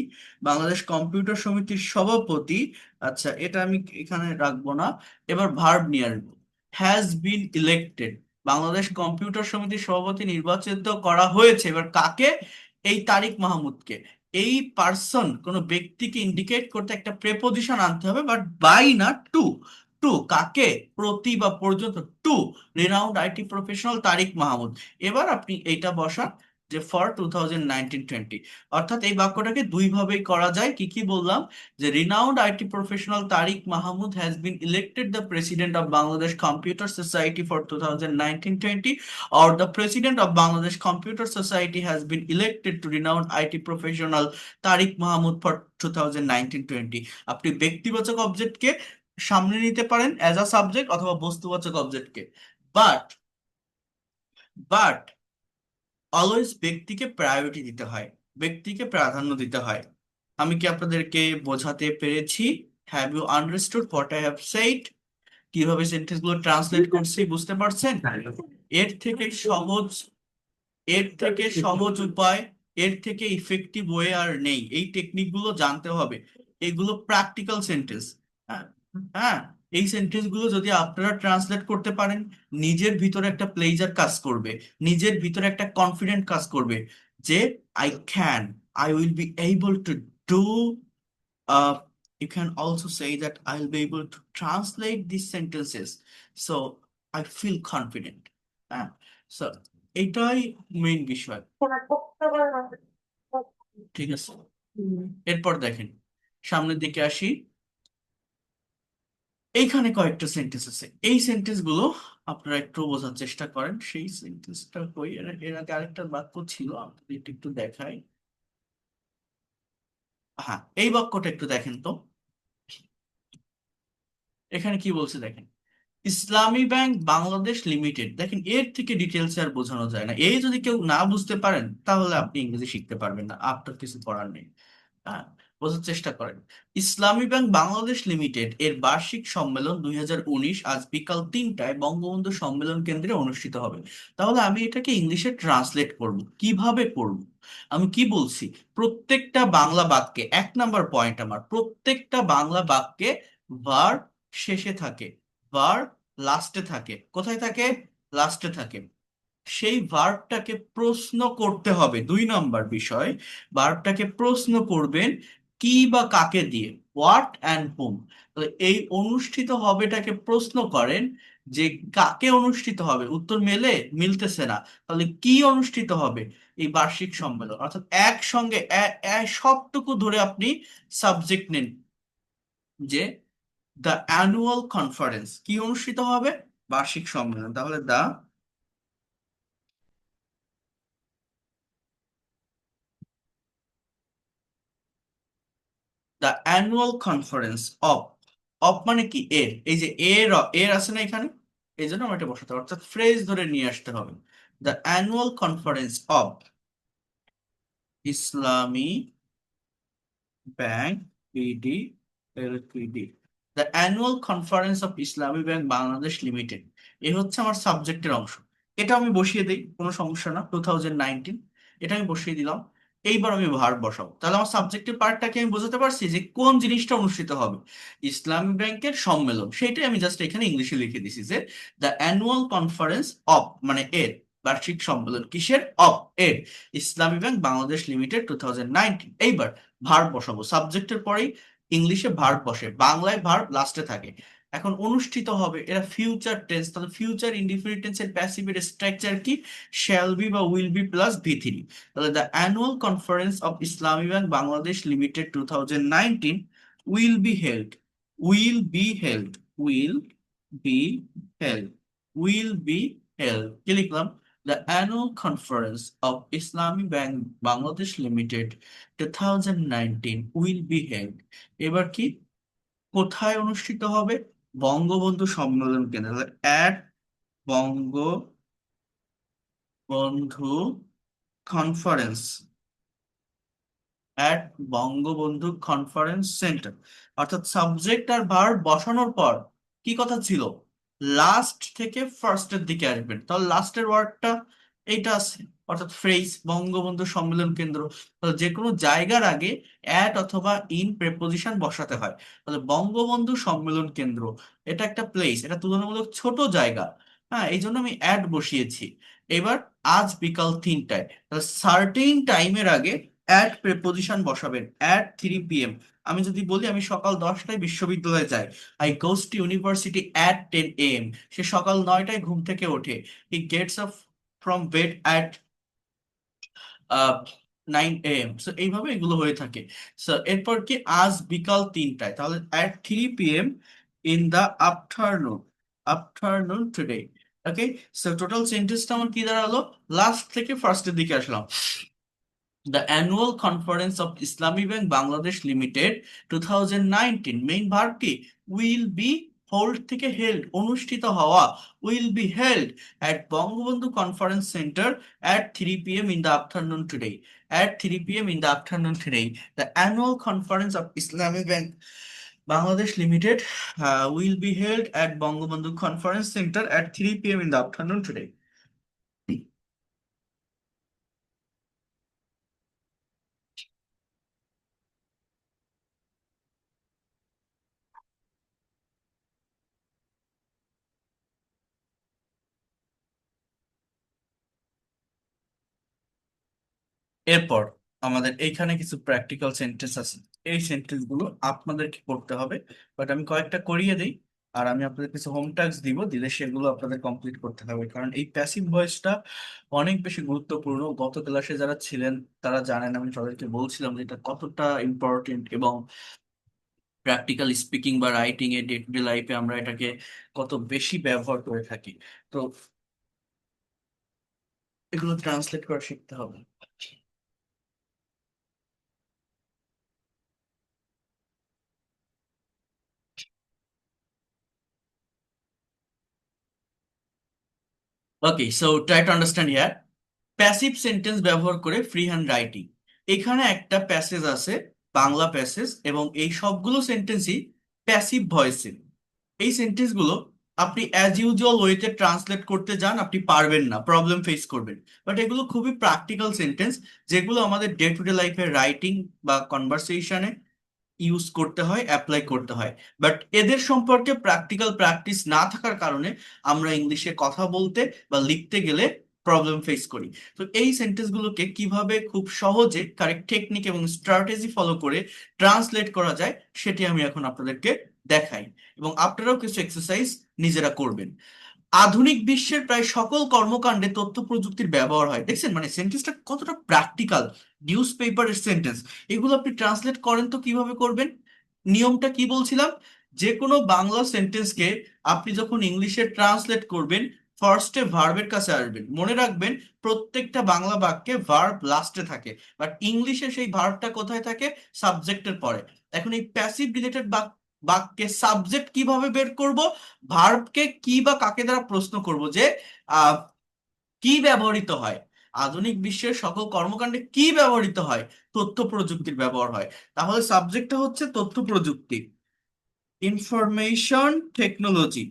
Bangladesh computer সমিতির সভাপতি, আচ্ছা এটা আমি এখানে রাখবো না, এবার ভার্ব নিয়ে আসবো, has been elected, Bangladesh computer সমিতির সভাপতি নির্বাচিত করা হয়েছে। এবার কাকে? এই তারিক মাহমুদকে। এই পার্সন কোন ব্যক্তিকে ইন্ডিকেট করতে একটা প্রেপোজিশন আনতে হবে, বাট বাই না, টু। টু কাকে? প্রতি বা পর্যন্ত, two renowned IT professional Tariq Mahmud. এবার আপনি এইটা বসান যে ফর 2019-20, অর্থাৎ এই বাক্যটাকে দুই ভাবেই করা যায়। কি কি বললাম? যে renowned IT professional Tariq Mahmud has been elected the president of Bangladesh computer society for 2019-20, or the president of Bangladesh Computer Society has been elected to renowned IT professional Tariq Mahmud for 2019-20। আপনি ব্যক্তিবাচক অবজেক্টকে সামনে নিতে পারেন অ্যাজ আ সাবজেক্ট, অথবা বস্তুবাচক অবজেক্টকে, but but always ব্যক্তিকে priority দিতে হয়, ব্যক্তিকে প্রাধান্য দিতে হয়। আমি কি আপনাদেরকে বোঝাতে পেরেছি? Have you understood what I have said? কিভাবে সেন্টেন্স গুলো ট্রান্সলেট করছি বুঝতে পারছেন? এর থেকে সহজ, এর থেকে সহজ উপায়, এর থেকে ইফেক্টিভ ওয়ে আর নেই। এই টেকনিক গুলো জানতে হবে, এগুলো প্র্যাকটিক্যাল সেন্টেন্স। হ্যাঁ, হ্যাঁ, এই সেন্টেন্স গুলো যদি আপনারা ট্রান্সলেট করতে পারেন, নিজের ভিতরে একটা প্লেজার কাজ করবে, নিজের ভিতরে একটা কনফিডেন্ট কাজ করবে যে I can, I will be able to do, you can also say that I'll be able to translate these sentences, so I feel confident. হ্যাঁ, so এটাই মেইন বিষয়। ঠিক আছে, এরপর দেখেন সামনের দিকে আসি। এইখানে কয়েকটা সেন্টেন্স আছে, এই সেন্টেন্স গুলো আপনারা একটু বোঝার চেষ্টা করেন। সেই সেন্টেন্সটা কই, এর আগে আরেকটা বাক্য ছিল, আপনাদের একটু একটু দেখাই। হ্যাঁ, এই বাক্যটা একটু দেখেন তো, এখানে কি বলছে দেখেন, ইসলামী ব্যাংক বাংলাদেশ লিমিটেড। দেখেন এর থেকে ডিটেলস আর বোঝানো যায় না, এই যদি কেউ না বুঝতে পারেন তাহলে আপনি ইংরেজি শিখতে পারবেন না, আপনার কিছু করার নেই। হ্যাঁ, বোঝার চেষ্টা করেন। ইসলামী ব্যাংক বাংলাদেশ লিমিটেড এর বার্ষিক সম্মেলন 2019 আজ বিকাল 3টায় বঙ্গবন্ধু সম্মেলন কেন্দ্রে অনুষ্ঠিত হবে। তাহলে আমি এটাকে ইংলিশে ট্রান্সলেট করব, কিভাবে করব? আমি কি বলছি, প্রত্যেকটা বাংলা বাক্যে, এক নাম্বার পয়েন্ট আমার, প্রত্যেকটা বাংলা বাক্যে ভার্ব শেষে থাকে, ভার্ব লাস্টে থাকে। কোথায় থাকে? লাস্টে থাকে। সেই ভার্বটাকে প্রশ্ন করতে হবে, 2 নম্বর বিষয়। ভার্বটাকে প্রশ্ন করবেন কি বা কাকে দিয়ে, হোয়াট অ্যান্ড হুম। এই অনুষ্ঠিত হবেটাকে প্রশ্ন করেন, যে কাকে অনুষ্ঠিত হবে, উত্তর মিলতেছে না, তাহলে কি অনুষ্ঠিত হবে? এই বার্ষিক সম্মেলন। অর্থাৎ একসঙ্গে সবটুকু ধরে আপনি সাবজেক্ট নেন যে দ্য অ্যানুয়াল কনফারেন্স কি অনুষ্ঠিত হবে, বার্ষিক সম্মেলন। তাহলে the annual conference of, of মানে কি এর, এই যে এর আছে না এখানে, এই জন্য আমরা এটা বসাতে হবে, অর্থাৎ ফ্রেজ ধরে নিয়ে আসতে হবে। The annual conference of Islami bank BD Ltd, the annual conference of Islami bank Bangladesh limited. এ হচ্ছে আমার সাবজেক্টের অংশ। এটা আমি বসিয়ে দিই, কোনো সমস্যা না, 2019, এটা আমি বসিয়ে দিলাম। এইবার আমি ভার্ব বসাবো। তাহলে আমার সাবজেক্টের পার্টটাকে আমি বোঝাতে পারছি যে কোন জিনিসটা অনুষ্ঠিত হবে, ইসলামী ব্যাংকের সম্মেলন। সেটাই আমি জাস্ট এখানে ইংলিশে লিখে দিছি যে দ্য অ্যানুয়াল কনফারেন্স অফ, মানে এর, বার্ষিক সম্মেলন কিসের, অফ, এর, ইসলামী ব্যাংক বাংলাদেশ লিমিটেড 2019। এইবার ভার্ব বসাবো, সাবজেক্টের পরেই ইংলিশে ভার্ব বসে, বাংলায় ভার্ব লাস্টে থাকে। এখন অনুষ্ঠিত হবে, এরা ফিউচার টেন্স, তাহলে ফিউচার ইনডিফিনিট টেন্সের প্যাসিভের স্ট্রাকচার কি, শ্যাল বি বা উইল বি প্লাস ভি3। তাহলে the annual conference of Islami bank Bangladesh limited 2019 will be held, will be held, will be held, will be held, কি লিখলাম, the annual conference of Islami bank Bangladesh limited 2019 will be held. এবার কি, কোথায় অনুষ্ঠিত হবে, বঙ্গবন্ধু সম্মেলন কেন্দ্র, at Bangabandhu conference, at Bangabandhu conference centre. অর্থাৎ সাবজেক্ট আর ভার্ব বসানোর পর কি কথা ছিল, লাস্ট থেকে ফার্স্টের দিকে আসবেন, তাহলে লাস্টের ওয়ার্ডটা এইটা আছে, অর্থাৎ ফ্রেজ বঙ্গবন্ধু সম্মেলন কেন্দ্র। তাহলে যে কোনো জায়গার আগে অ্যাট অথবা ইন প্রেপোজিশন বসাতে হয়। তাহলে বঙ্গবন্ধু সম্মেলন কেন্দ্র, এটা একটা প্লেস, এটা তুলনামূলক ছোট জায়গা, হ্যাঁ, এই জন্য আমি অ্যাট বসিয়েছি। এবার আজ বিকাল 3টায়, তাহলে সার্টেইন টাইমের আগে অ্যাট প্রেপোজিশন বসাবেন, at 3 p.m। আমি যদি বলি আমি সকাল 10টায় বিশ্ববিদ্যালয়ে যাই, I goes to university at 10 a.m। সে সকাল 9টায় ঘুম থেকে ওঠে, he gets up from bed at 9 a.m। So এইভাবে এগুলো হয়ে থাকে। সো এরপর কি, আজ বিকাল 3টায়, তাহলে at 3 p.m in the afternoon, afternoon today. Okay, so total সেন্টেন্সটা আমার কি দাঁড়ালো, লাস্ট থেকে ফার্স্টের দিকে আসলাম। The annual conference of Islamic Bank Bangladesh Limited 2019 main verb কি, will be, hold থেকে held, অনুষ্ঠিত হওয়া, will be held at Bangabandhu conference centre at 3 p.m in the afternoon today, at 3 p.m in the afternoon today the annual conference of Islamic Bank Bangladesh Limited will be held at Bangabandhu conference center at 3 p.m in the afternoon today। এরপর আমাদের এইখানে কিছু practical sentence আছে, এই sentence গুলো আপনাদেরকে করতে হবে, বাট আমি কয়েকটা করিয়ে দিই। আর আমি আপনাদের কিছু হোম টাস্ক দিব, দিলে সেগুলো আপনাদের কমপ্লিট করতে হবে, কারণ এই প্যাসিভ ভয়েসটা অনেক বেশি গুরুত্বপূর্ণ। গত ক্লাসে যারা ছিলেন তারা জানেন, আমি তাদেরকে বলছিলাম যে এটা কতটা ইম্পর্টেন্ট, এবং প্র্যাকটিক্যাল স্পিকিং বা রাইটিং এ ডে টু ডে লাইফে আমরা এটাকে কত বেশি ব্যবহার করে থাকি। তো এগুলো ট্রান্সলেট করা শিখতে হবে। Okay, so try to understand here. Passive sentence ব্যবহার করে ফ্রি হ্যান্ড রাইটিং। এখানে একটা প্যাসেজ আছে, বাংলা প্যাসেজ, এবং এই সবগুলো সেন্টেন্সই প্যাসিভ ভয়েসের। এই সেন্টেন্সগুলো আপনি অ্যাজ ইউজুয়াল ওয়েতে ট্রান্সলেট করতে যান, আপনি পারবেন না, প্রবলেম ফেস করবেন। বাট এগুলো খুবই প্র্যাকটিক্যাল সেন্টেন্স, যেগুলো আমাদের ডে টু ডে লাইফে রাইটিং বা কনভারসেশনে ইউজ করতে হয়, অ্যাপ্লাই করতে হয়। বাট এদের সম্পর্কে প্র্যাকটিক্যাল প্র্যাকটিস না থাকার কারণে আমরা ইংলিশে কথা বলতে বা লিখতে গেলে প্রবলেম ফেস করি। তো এই সেন্টেন্সগুলোকে কিভাবে খুব সহজে কারেক্ট টেকনিক এবং স্ট্র্যাটেজি ফলো করে ট্রান্সলেট করা যায়, সেটি আমি এখন আপনাদেরকে দেখাই, এবং আপনারাও কিছু এক্সারসাইজ নিজেরা করবেন। আধুনিক বিশ্বের প্রায় সকল কর্মকাণ্ডে তথ্য প্রযুক্তির ব্যবহার হয়। দেখছেন মানে সেন্টেন্সটা কতটা প্র্যাকটিক্যাল, নিউজ পেপারের সেন্টেন্স। এগুলো আপনি ট্রান্সলেট করেন তো কিভাবে করবেন? নিয়মটা কি বলছিলাম? যে কোনো বাংলা সেন্টেন্সকে আপনি যখন ইংলিশে ট্রান্সলেট করবেন, ফার্স্টে ভার্বের কাছে আসবেন। মনে রাখবেন প্রত্যেকটা বাংলা বাক্যে ভার্ব লাস্টে থাকে, বাট ইংলিশে সেই ভার্বটা কোথায় থাকে? সাবজেক্টের পরে। এখন এই প্যাসিভ রিলেটেড বাক্যে সাবজেক্ট কিভাবে বের করব? ভার্বকে কি বা কাকে দ্বারা প্রশ্ন করব যে আহ, কি ব্যবহৃত হয় আধুনিক বিশ্বের সকল কর্মকাণ্ডে, কি ব্যবহৃত হয়? তথ্য প্রযুক্তির ব্যবহার হয়। তাহলে সাবজেক্টটা হচ্ছে তথ্য প্রযুক্তি, ইনফরমেশন টেকনোলজি।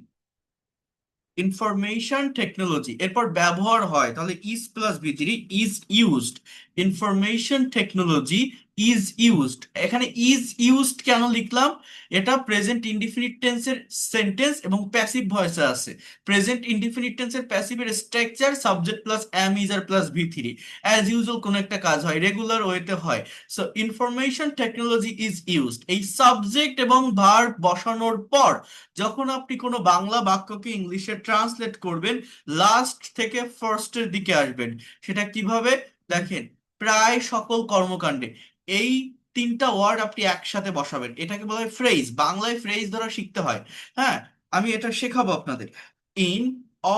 ইনফরমেশন টেকনোলজি, এরপর ব্যবহার হয়, তাহলে is plus V three, is used. Information technology is used. এখানে ইজ ইউজড কেন লিখলাম? এটা প্রেজেন্ট ইনডিফিনিট টেন্সের সেন্টেন্স এবং প্যাসিভ ভয়েসে আছে। প্রেজেন্ট ইনডিফিনিট টেন্সের প্যাসিভের structure subject plus am is are plus V three. As usual কোনো একটা কাজ হয়, রেগুলার ওয়েতে হয়। So information technology is used, এই সাবজেক্ট এবং ভার্ব বসানোর পর যখন আপনি কোনো বাংলা বাক্যকে ইংলিশে ট্রান্সলেট করবেন, লাস্ট থেকে ফার্স্টের দিকে আসবেন। সেটা কিভাবে? দেখেন, প্রায় সকল কর্মকাণ্ডে এই তিনটা ওয়ার্ড আপনি একসাথে বসাবেন, এটাকে বলা হয় ফ্রেজ। বাংলায় ফ্রেজ ধরা শিখতে হয়। হ্যাঁ, আমি এটা শেখাবো আপনাদের। In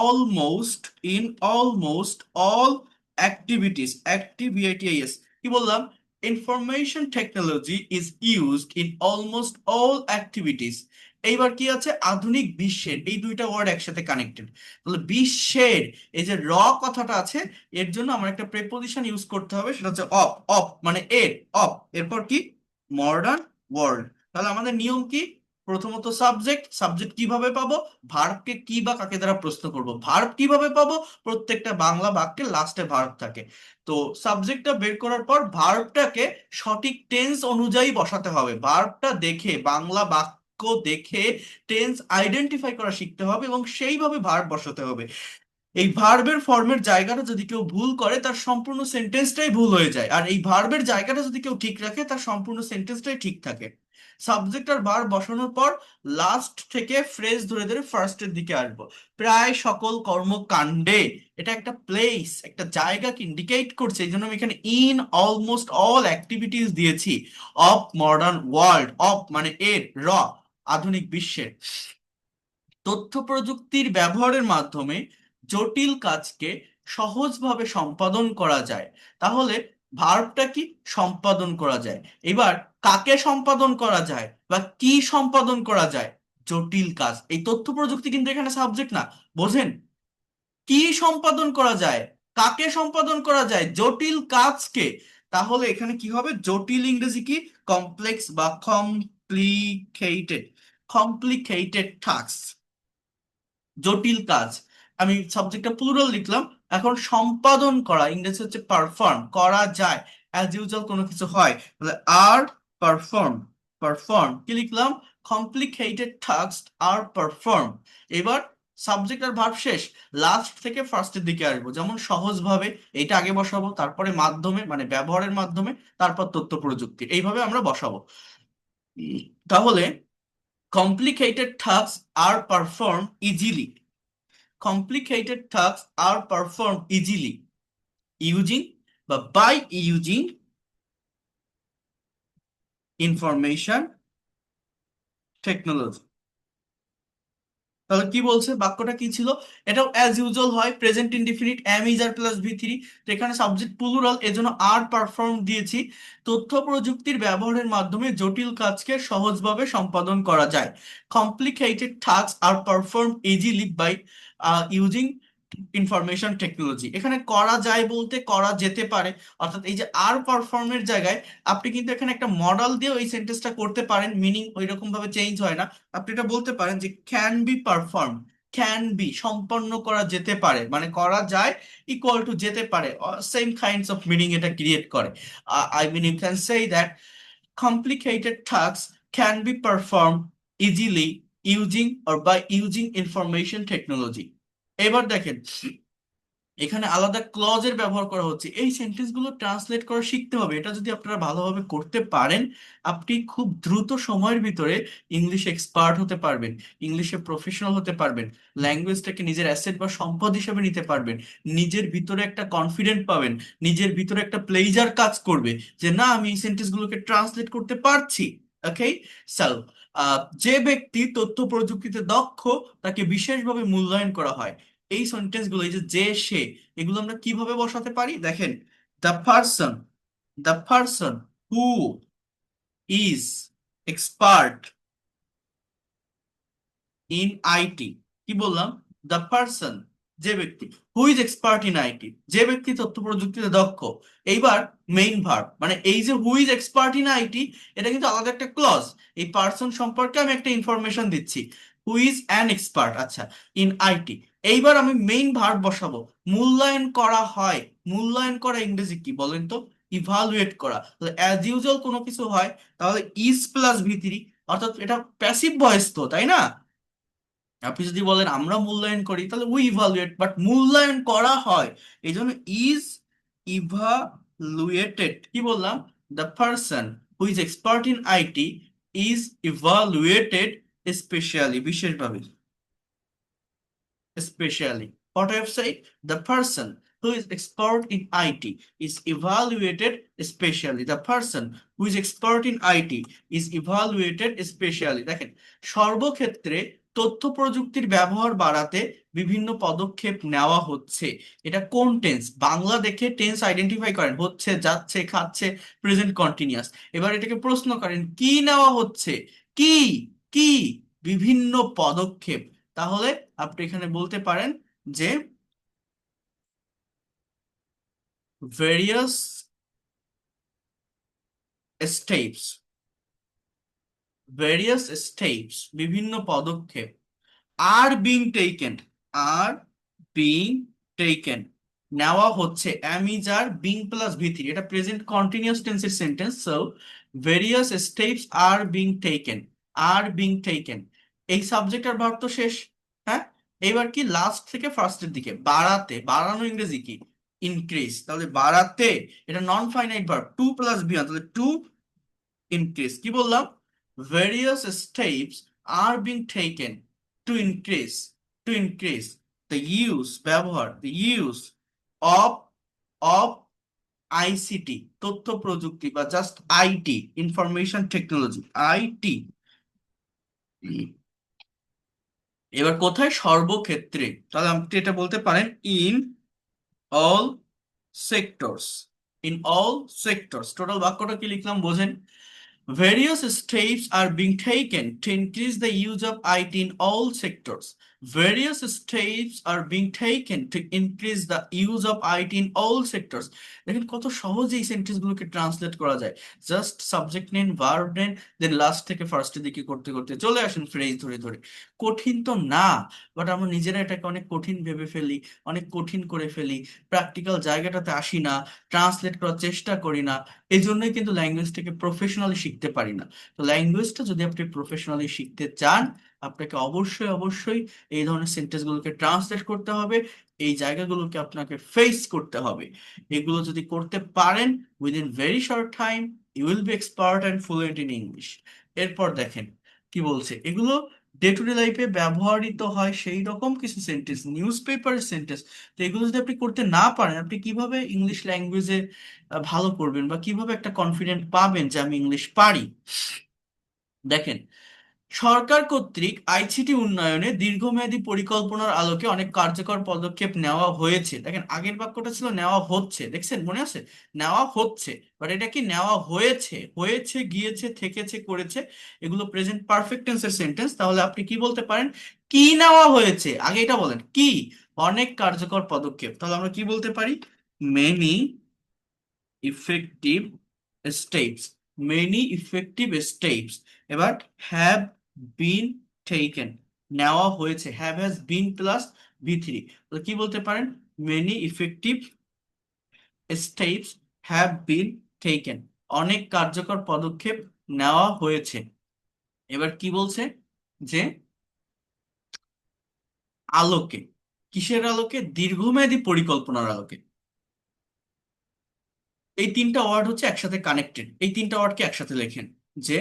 almost, in almost all activities, activities, কি বললাম? Information technology is used in almost all activities. এইবার কি আছে? আধুনিক বিশ্বের, এই দুইটা ওয়ার্ড একসাথে কানেক্টেড। তাহলে বিশ্বের, এই যে র কথাটা আছে, এর জন্য আমার একটা প্রেপোজিশন ইউজ করতে হবে, সেটা হচ্ছে অফ। অফ মানে এর, অফ এরপর কি? Modern world. তাহলে আমাদের নিয়ম কি? প্রথমত সাবজেক্ট, সাবজেক্ট কিভাবে পাবো? ভার্বকে কি বা কাকে দ্বারা প্রশ্ন করব। ভার্ব কিভাবে পাবো? প্রত্যেকটা বাংলা বাক্যে লাস্টে ভার্ব থাকে। তো সাবজেক্টটা বের করার পর ভার্বটাকে সঠিক টেন্স অনুযায়ী বসাতে হবে। ভার্বটা দেখে, বাংলা বাক্য দেখে টেন্স আইডেন্টিফাই করা শিখতে হবে এবং সেইভাবে ভার্ব বসাতে হবে। এই ভার্বের ফর্মের জায়গাটা যদি কেউ ভুল করে, তার সম্পূর্ণ সেন্টেন্সটাই ভুল হয়ে যায়। আর এই ভার্বের জায়গাটা যদি কেউ ঠিক রাখে, তার সম্পূর্ণ সেন্টেন্সটাই ঠিক থাকে। সাবজেক্ট আর ভার্ব বসানোর পর লাস্ট থেকে ফ্রেজ ধরে ধরে ফার্স্টের দিকে আসবো। প্রায় সকল কর্মকাণ্ডে, এটা একটা প্লেস, একটা জায়গাকে ইন্ডিকেট করছে, এই জন্য আমি এখানে ইন অলমোস্ট অল অ্যাক্টিভিটিস দিয়েছি। অফ মডার্ন ওয়ার্ল্ড, অফ মানে এর, র আধুনিক বিশ্বের। তথ্য প্রযুক্তির ব্যবহারের মাধ্যমে জটিল কাজকে সহজভাবে সম্পাদন করা যায়। তাহলে ভার্বটা কি? সম্পাদন করা যায়। এবার কাকে সম্পাদন করা যায় বা কি সম্পাদন করা যায়? জটিল কাজ। এই তথ্য প্রযুক্তি কিন্তু এখানে সাবজেক্ট না, বোঝেন? কি সম্পাদন করা যায়? কাকে সম্পাদন করা যায়? জটিল কাজকে। তাহলে এখানে কি হবে? জটিল ইংরেজি কি? কমপ্লেক্স বা কমপ্লিকেটেড। কমপ্লিকেটেড টাস্ক, জটিল কাজ। আমি সাবজেক্টটা প্লুরাল লিখলাম। এখন সম্পাদন করা, ইংরেজি হচ্ছে পারফর্ম, করা যায়। অ্যাজ ইউজুয়াল কোনো কিছু হয়, তাহলে আর পারফর্ম। পারফর্ম কি লিখলাম? Complicated task are perform. এবার সাবজেক্ট আর ভার্ব শেষ, লাস্ট থেকে ফার্স্টের দিকে আসবো। যেমন সহজভাবে, এইটা আগে বসাবো, তারপরে মাধ্যমে মানে ব্যবহারের মাধ্যমে, তারপর তথ্য প্রযুক্তি, এইভাবে আমরা বসাবো। তাহলে complicated task are perform easily. Complicated tasks are performed easily using বা by using information technology। তাহলে কি বলছে? বাক্যটা কি ছিল? এটাও অ্যাজ ইউজুয়াল হয়, present indefinite, am is are plus V three. তো এখানে সাবজেক্ট প্লুরাল, এজন্য আর পারফর্ম দিয়েছি। তথ্য প্রযুক্তির ব্যবহারের মাধ্যমে জটিল কাজকে সহজভাবে সম্পাদন করা যায়। Complicated task are perform easily by using information technology. এখানে করা যায় বলতে করা যেতে পারে, অর্থাৎ এই যে আর পারফর্মের জায়গায় আপনি কিন্তু এখানে একটা মডেল দিয়ে ওই সেন্টেন্সটা করতে পারেন, মিনিং ওই রকম ভাবে চেঞ্জ হয় না। আপনি এটা বলতে পারেন যে can be perform. Can be সম্পন্ন করা যেতে পারে, মানে করা যায় ইকুয়াল টু যেতে পারে, সেম কাইন্ডস অফ মিনিং এটা ক্রিয়েট করে। I mean you can say that complicated tasks can be performed easily using or by using information technology। এবার দেখেন, এখানে আলাদা ক্লজের ব্যবহার করা হচ্ছে। এই সেন্টেন্সগুলো ট্রান্সলেট করা শিখতে হবে। এটা যদি আপনারা ভালোভাবে করতে পারেন, আপনি খুব দ্রুত সময়ের ভিতরে ইংলিশ এক্সপার্ট হতে পারবেন, ইংলিশে প্রফেশনাল হতে পারবেন, ল্যাঙ্গুয়েজটাকে নিজের অ্যাসেট বা সম্পদ হিসেবে নিতে পারবেন, নিজের ভিতরে একটা কনফিডেন্ট পাবেন, নিজের ভিতরে একটা প্লেজার কাজ করবে যে না আমি এই সেন্টেন্সগুলোকে ট্রান্সলেট করতে পারছি। ওকে, স্যার, যে ব্যক্তি তথ্য প্রযুক্তিতে দক্ষ তাকে বিশেষভাবে মূল্যায়ন করা হয়। এই সেন্টেন্স গুলো, এই যে যে সে, এগুলো আমরা কিভাবে বসাতে পারি দেখেন। The person who is expert in IT. কি বললাম? দ্য পারসন, যে ব্যক্তি, who is expert in IT, যে ব্যক্তি তথ্য প্রযুক্তিতে দক্ষ। এইবার মেইন ভার্ব, মানে এই যে who is expert in IT, এটা কিন্তু আলাদা একটা ক্লজ। এই পার্সন সম্পর্কে আমি একটা ইনফরমেশন দিচ্ছি, হু ইজ অ্যান এক্সপার্ট, আচ্ছা, ইন আইটি। এইবার আমি মেইন ভার্ব বসাবো, মূল্যায়ন করা হয়। মূল্যায়ন করা ইংরেজি কি বলেন তো? ইভালুয়েট করা। অ্যাজ ইউজুয়াল কোনো কিছু হয় তাহলে ইজ প্লাস ভি3, অর্থাৎ এটা প্যাসিভ ভয়েস তো, তাই না? আপনি যদি বলেন আমরা মূল্যায়ন করি তাহলে উই ইভালুয়েট, বাট মূল্যায়ন করা হয়, এই জন্য ইজ ইভালুয়েটেড। কি বললাম? The person who is expert in IT is evaluated specially, বিশেষভাবে। Especially. What I have said, the person who is expert in IT is evaluated specially. The person who is expert in IT is evaluated specially. দেখেন, সর্বক্ষেত্রে তথ্য প্রযুক্তির ব্যবহার বাড়াতে বিভিন্ন পদক্ষেপ নেওয়া হচ্ছে। এটা কোন টেন্স? বাংলা দেখে টেন্স আইডেন্টিফাই করেন, হচ্ছে, যাচ্ছে, খাচ্ছে, প্রেজেন্ট কন্টিনিউয়াস। এবার এটাকে প্রশ্ন করেন কি নেওয়া হচ্ছে, কি, কি, বিভিন্ন পদক্ষেপ। তাহলে আপনি এখানে বলতে পারেন যে ভেরিয়াস স্টেপস, ভেরিয়াস স্টেপস, বিভিন্ন পদক্ষেপ, are being taken, are being taken, নেওয়া হচ্ছে। Am is are being plus ভি3, এটা প্রেজেন্ট কন্টিনিউয়াস টেন্সের sentence. So various steps are being taken, are being taken, এই সাবজেক্ট আর ভার্ব তো শেষ। হ্যাঁ, এবার কি লাস্ট থেকে ফার্স্টের দিকে, বাড়াতে, বাড়ানো ইংরেজি কি? ইনক্রিজ। তাহলে বাড়াতে, এটা non finite verb, to plus be, তাহলে টু increase। কি বললাম? various steps are being taken to increase the use, ব্যবহার, the use of of ICT, তথ্য প্রযুক্তি, বা just IT, information technology, IT. এবার কোথায়? সর্বক্ষেত্রে। তাহলে আপনি এটা বলতে পারেন in all sectors, in all sectors. Total বাক্যটা কি লিখলাম বোঝেন? Various steps are being taken to increase the use of IT in all sectors. Various steps are being taken to increase the use of IT in all sectors. দেখেন কত সহজে এই সেন্টেন্সগুলোকে translate করা যায়। জাস্ট সাবজেক্ট নেন, verb নেন, দেন last থেকে ফার্স্টের দিকে করতে করতে চলে আসেন ফ্রেজ ধরে ধরে। কঠিন তো না, বাট আমরা নিজেরা এটাকে অনেক কঠিন ভেবে ফেলি, অনেক কঠিন করে ফেলি, প্র্যাকটিক্যাল জায়গাটাতে আসি না, ট্রান্সলেট করার চেষ্টা করি না। এই জন্যই কিন্তু ল্যাঙ্গুয়েজটাকে প্রফেশনালি শিখতে পারি না। তো ল্যাঙ্গুয়েজটা যদি আপনি প্রফেশনালি শিখতে চান, আপনাকে অবশ্যই অবশ্যই এই ধরনের সেন্টেন্সগুলোকে ট্রান্সলেট করতে হবে, এই জায়গাগুলোকে আপনাকে ফেস করতে হবে। এগুলো যদি করতে পারেন, within very short time you will be expert and fluent in English. এরপর দেখেন কি বলছে, এগুলো ডে টু ডে লাইফে ব্যবহৃত হয় সেই রকম কিছু সেন্টেন্স, নিউজ পেপারের সেন্টেন্স। তো এগুলো যদি আপনি করতে না পারেন, আপনি কিভাবে ইংলিশ ল্যাঙ্গুয়েজে ভালো করবেন, বা কিভাবে একটা কনফিডেন্ট পাবেন যে আমি ইংলিশ পারি? দেখেন, সরকার কর্তৃক আইসিটি উন্নয়নে দীর্ঘমেয়াদী পরিকল্পনার আলোকে অনেক কার্যকর পদক্ষেপ নেওয়া হয়েছে। দেখেন আগের বাক্যটা ছিল নেওয়া হচ্ছে, দেখছেন মনে আছে? নেওয়া হচ্ছে, বাট এটা কি নেওয়া হয়েছে? হয়েছে, গিয়েছে, থেকেছে, করেছে, এগুলো প্রেজেন্ট পারফেক্ট টেন্সের সেন্টেন্স। তাহলে আপনি কি বলতে পারেন? কি নেওয়া হয়েছে, আগে এটা বলেন কি। অনেক কার্যকর পদক্ষেপ, তাহলে আমরা কি বলতে পারি? Many effective steps, many effective steps. এবার হ্যাভ বিন টেকেন, নেওয়া হয়েছে, হ্যাভ হ্যাজ বিন প্লাস ভি3, তো কি বলতে পারেন? Many effective steps have been taken, অনেক কার্যকর পদক্ষেপ নেওয়া হয়েছে। এবার কি বলছে? যে আলোকে, কিসের আলোকে? দীর্ঘমেয়াদী পরিকল্পনার আলোকে। এই তিনটা ওয়ার্ড হচ্ছে একসাথে কানেক্টেড, এই তিনটা ওয়ার্ডকে একসাথে লেখেন যে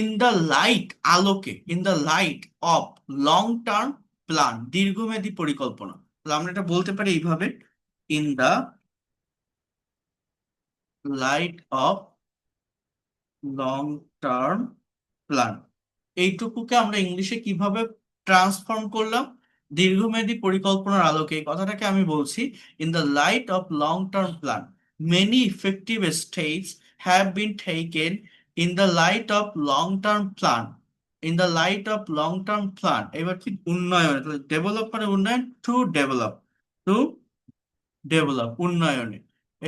ইন দ্য লাইট, আলোকে, in the light of long term plan, দীর্ঘমেয়াদী পরিকল্পনা। তাহলে আমরা এটা বলতে পারি এইভাবে, in the light of long term plan. এইটুকুকে আমরা ইংলিশে কিভাবে ট্রান্সফর্ম করলাম? দীর্ঘমেয়াদী পরিকল্পনার আলোকে। এই কথাটাকে আমি বলছি, in the light of long term plan many effective steps have been taken, in the light of long term plan, in the light of long term plan. এবার কি? উন্নয়ন, ডেভেলপ মানে উন্নয়ন, টু ডেভেলপ, টু ডেভেলপ, উন্নয়নে।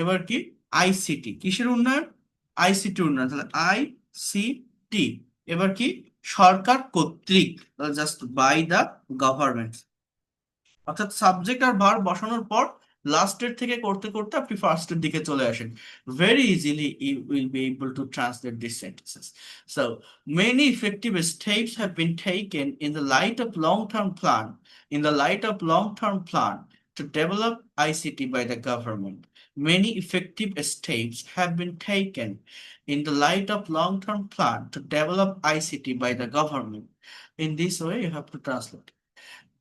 এবার কি? ICT, কিসের উন্নয়ন? আইসিটি উন্নয়ন, তাহলে আইসিটি। এবার কি? সরকার কর্তৃক, জাস্ট বাই দা গভর্নমেন্ট। অর্থাৎ সাবজেক্ট আর ভার্ব বসানোর পর লাস্টের থেকে করতে করতে আপনি ফার্স্টের দিকে চলে আসেন। Very easily you will be able to translate this sentences. So many effective steps have been taken in the light of long term plan, in the light of long-term plan to develop ICT by the government. Many effective steps have been taken in the light of long-term plan to develop ICT by the government. In this way, you have to translate.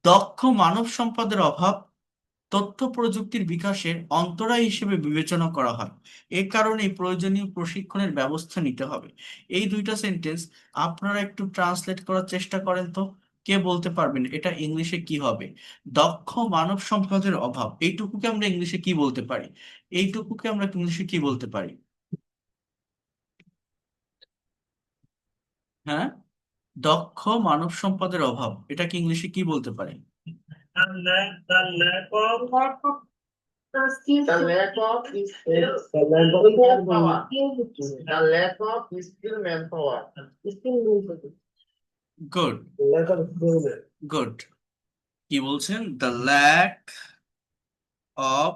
দক্ষ মানব সম্পদের অভাব তথ্য প্রযুক্তির বিকাশের অন্তরায় হিসেবে বিবেচনা করা হয়। এ কারণে প্রয়োজনীয় প্রশিক্ষণের ব্যবস্থা নিতে হবে। এই দুইটা সেন্টেন্স আপনারা একটু ট্রান্সলেট করার চেষ্টা করেন তো। কে বলতে পারবেন এটা ইংলিশে কি হবে? দক্ষ মানব সম্পদের অভাব, এইটুকুকে আমরা ইংলিশে কি বলতে পারি? এইটুকুকে আমরা ইংলিশে কি বলতে পারি? হ্যাঁ, দক্ষ মানব সম্পদের অভাব, এটাকে ইংলিশে কি বলতে পারি? The lack of skills. The lack of manpower. The lack of skilled manpower. Good, The lack of skilled. Good. কি বলছেন? The lack of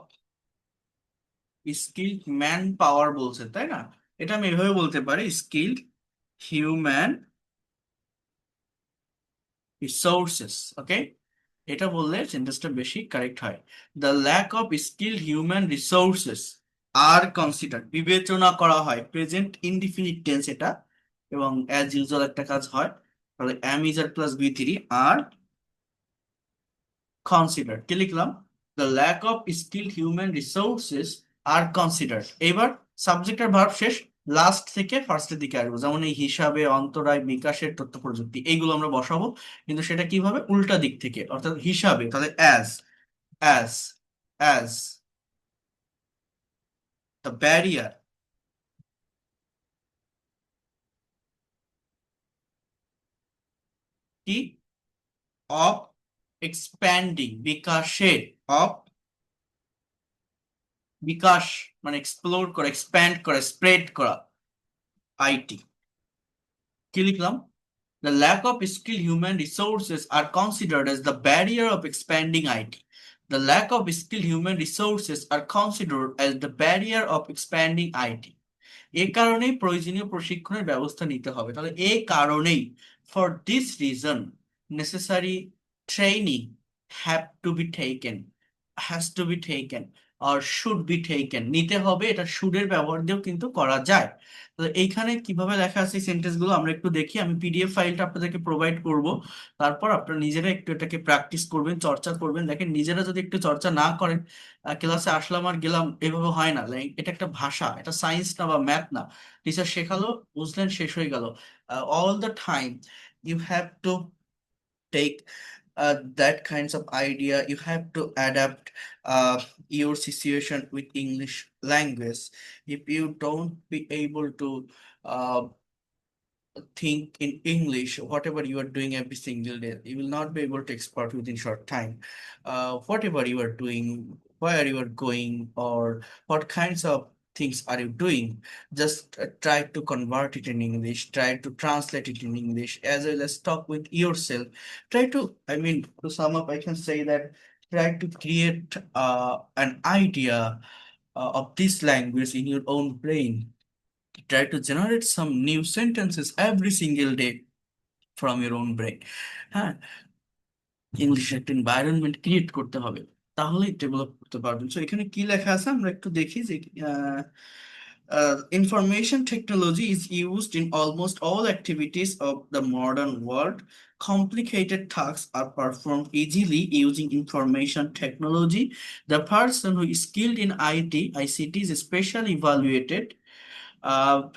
skilled manpower বলছে, তাই না? এটা আমি এভাবে বলতে পারি, স্কিল্ড হিউম্যান রিসোর্সেস। ওকে, এটা বললে সেন্টেন্সটা বেশি কারেক্ট হয়। The lack of skilled human resources are consider, বিবেচনা করা হয়, প্রেজেন্ট ইনডিফিনিট টেন্স এটা, এবং অ্যাজ ইউজুয়াল একটা কাজ হয়। তাহলে am is are plus V three are consider. কি লিখলাম? The lack of skilled human resources are consider. এবার সাবজেক্ট আর ভার্ব শেষ, লাস্ট থেকে ফার্স্টের দিকে আসবো। যেমন এই হিসাবে, অন্তরায়, বিকাশের, তথ্য প্রযুক্তি, এইগুলো আমরা বসাবো, কিন্তু সেটা কিভাবে? উল্টা দিক থেকে, অর্থাৎ হিসাবে। তাহলে as, as, as the barrier, কি? অফ এক্সপ্যান্ডিং, বিকাশের, অফ, বিকাশ মানে এক্সপ্লোর করা, এক্সপ্যান্ড করা, স্প্রেড করা, আইটি। কি লিখলাম? The lack of skilled human resources are considered as the barrier of expanding IT. The lack of skilled human resources are considered as the barrier of expanding IT. এ কারণেই প্রয়োজনীয় প্রশিক্ষণের ব্যবস্থা নিতে হবে। তাহলে এ কারণেই, for this reason, necessary training have to be taken, has to be taken, আর শুড বি টেকেন, নিতে হবে। এটা শুডের ব্যবহার দিয়েও কিন্তু করা যায়। তো এইখানে কিভাবে লেখা আছে সেন্টেন্স গুলো আমরা একটু দেখি। আমি পিডিএফ ফাইলটা আপনাদেরকে প্রোভাইড করব, তারপর আপনারা নিজেরা একটু এটাকে প্র্যাকটিস করবেন, চর্চা করবেন। দেখেন, নিজেরা যদি একটু চর্চা না করেন, ক্লাসে আসলাম আর গেলাম, এভাবে হয় না। লাইক এটা একটা ভাষা, এটা সায়েন্স না বা ম্যাথ না। টিচার শেখালো, বুঝলেন, শেষ হয়ে গেল। All the time you have to take that kinds of idea. You have to adapt your situation with English language. If you don't be able to uh, think in English, whatever you are doing every single day, you will not be able to expert within short time. Whatever you are doing, where you are going, or what kinds of things are you doing, just try to convert it in English, try to translate it in English, as well as talk with yourself. Try to, I mean, to sum up, I can say that try to create an idea of this language in your own brain. Try to generate some new sentences every single day from your own brain. Huh? ইংলিশের একটা environment create করতে হবে, তাহলেই develop করতে পারবেন। So এখানে কি লেখা আছে আমরা একটু দেখি যে information technology is used in almost all activities of the modern world. Complicated tasks are performed easily using information technology. The person who is skilled in ICT is specially evaluated.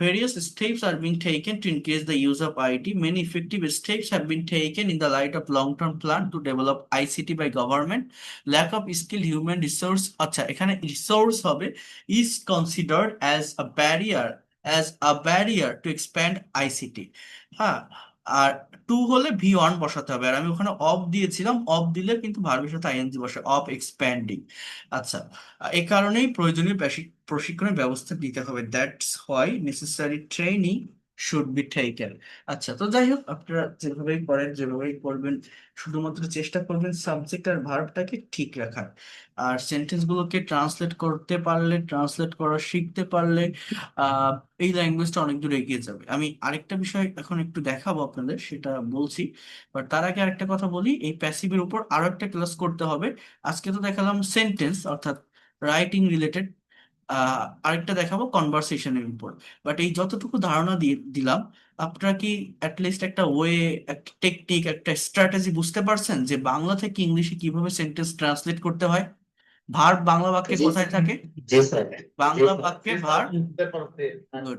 Various steps are being taken to increase the use of IT. Many effective steps have been taken in the light of long-term plan to develop ICT by government. Lack of skilled human resource, আচ্ছা এখানে resource হবে is considered as a barrier to expand ICT। হ্যাঁ, আর two হলে V1 বসাতে হবে, আর আমি ওখানে of দিয়েছিলাম, অফ দিলে কিন্তু ভার্বের সাথে আইএনজি বসে, অফ এক্সপ্যান্ডিং। আচ্ছা, এই কারণেই প্রয়োজনীয় প্রশিক্ষণের ব্যবস্থা দিতে হবে, that's why necessary training should be taken. আচ্ছা, তো যাই হোক, আপনারা যেভাবেই করেন যেভাবেই করবেন, শুধুমাত্র চেষ্টা করবেন সাবজেক্ট আর ভার্বটাকে ঠিক রাখার, আর সেন্টেন্স গুলোকে ট্রান্সলেট করতে পারলে, ট্রান্সলেট করা শিখতে পারলে আহ এই ল্যাঙ্গুয়েজটা অনেক দূর এগিয়ে যাবে। আমি আরেকটা বিষয় এখন একটু দেখাবো আপনাদের, সেটা বলছি, বাট তার আগে আরেকটা কথা বলি, এই প্যাসিভের উপর আরো একটা ক্লাস করতে হবে। আজকে তো দেখালাম সেন্টেন্স অর্থাৎ রাইটিং রিলেটেড, আরেকটা দেখাবো কনভারসেশনের উপর। বাট এই যতটুকু ধারণা দিয়ে দিলাম, আপনারা কি অ্যাটলিস্ট একটা ওয়ে, একটা টেকনিক, একটা স্ট্র্যাটেজি বুঝতে পারছেন যে বাংলা থেকে ইংলিশে কিভাবে সেন্টেন্স ট্রান্সলেট করতে হয়? ভার্ব বাংলা বাক্যে জি কোথায় থাকে? জি স্যার। বাংলা বাক্যে ভার্ব, বুঝতে পারছি। Good,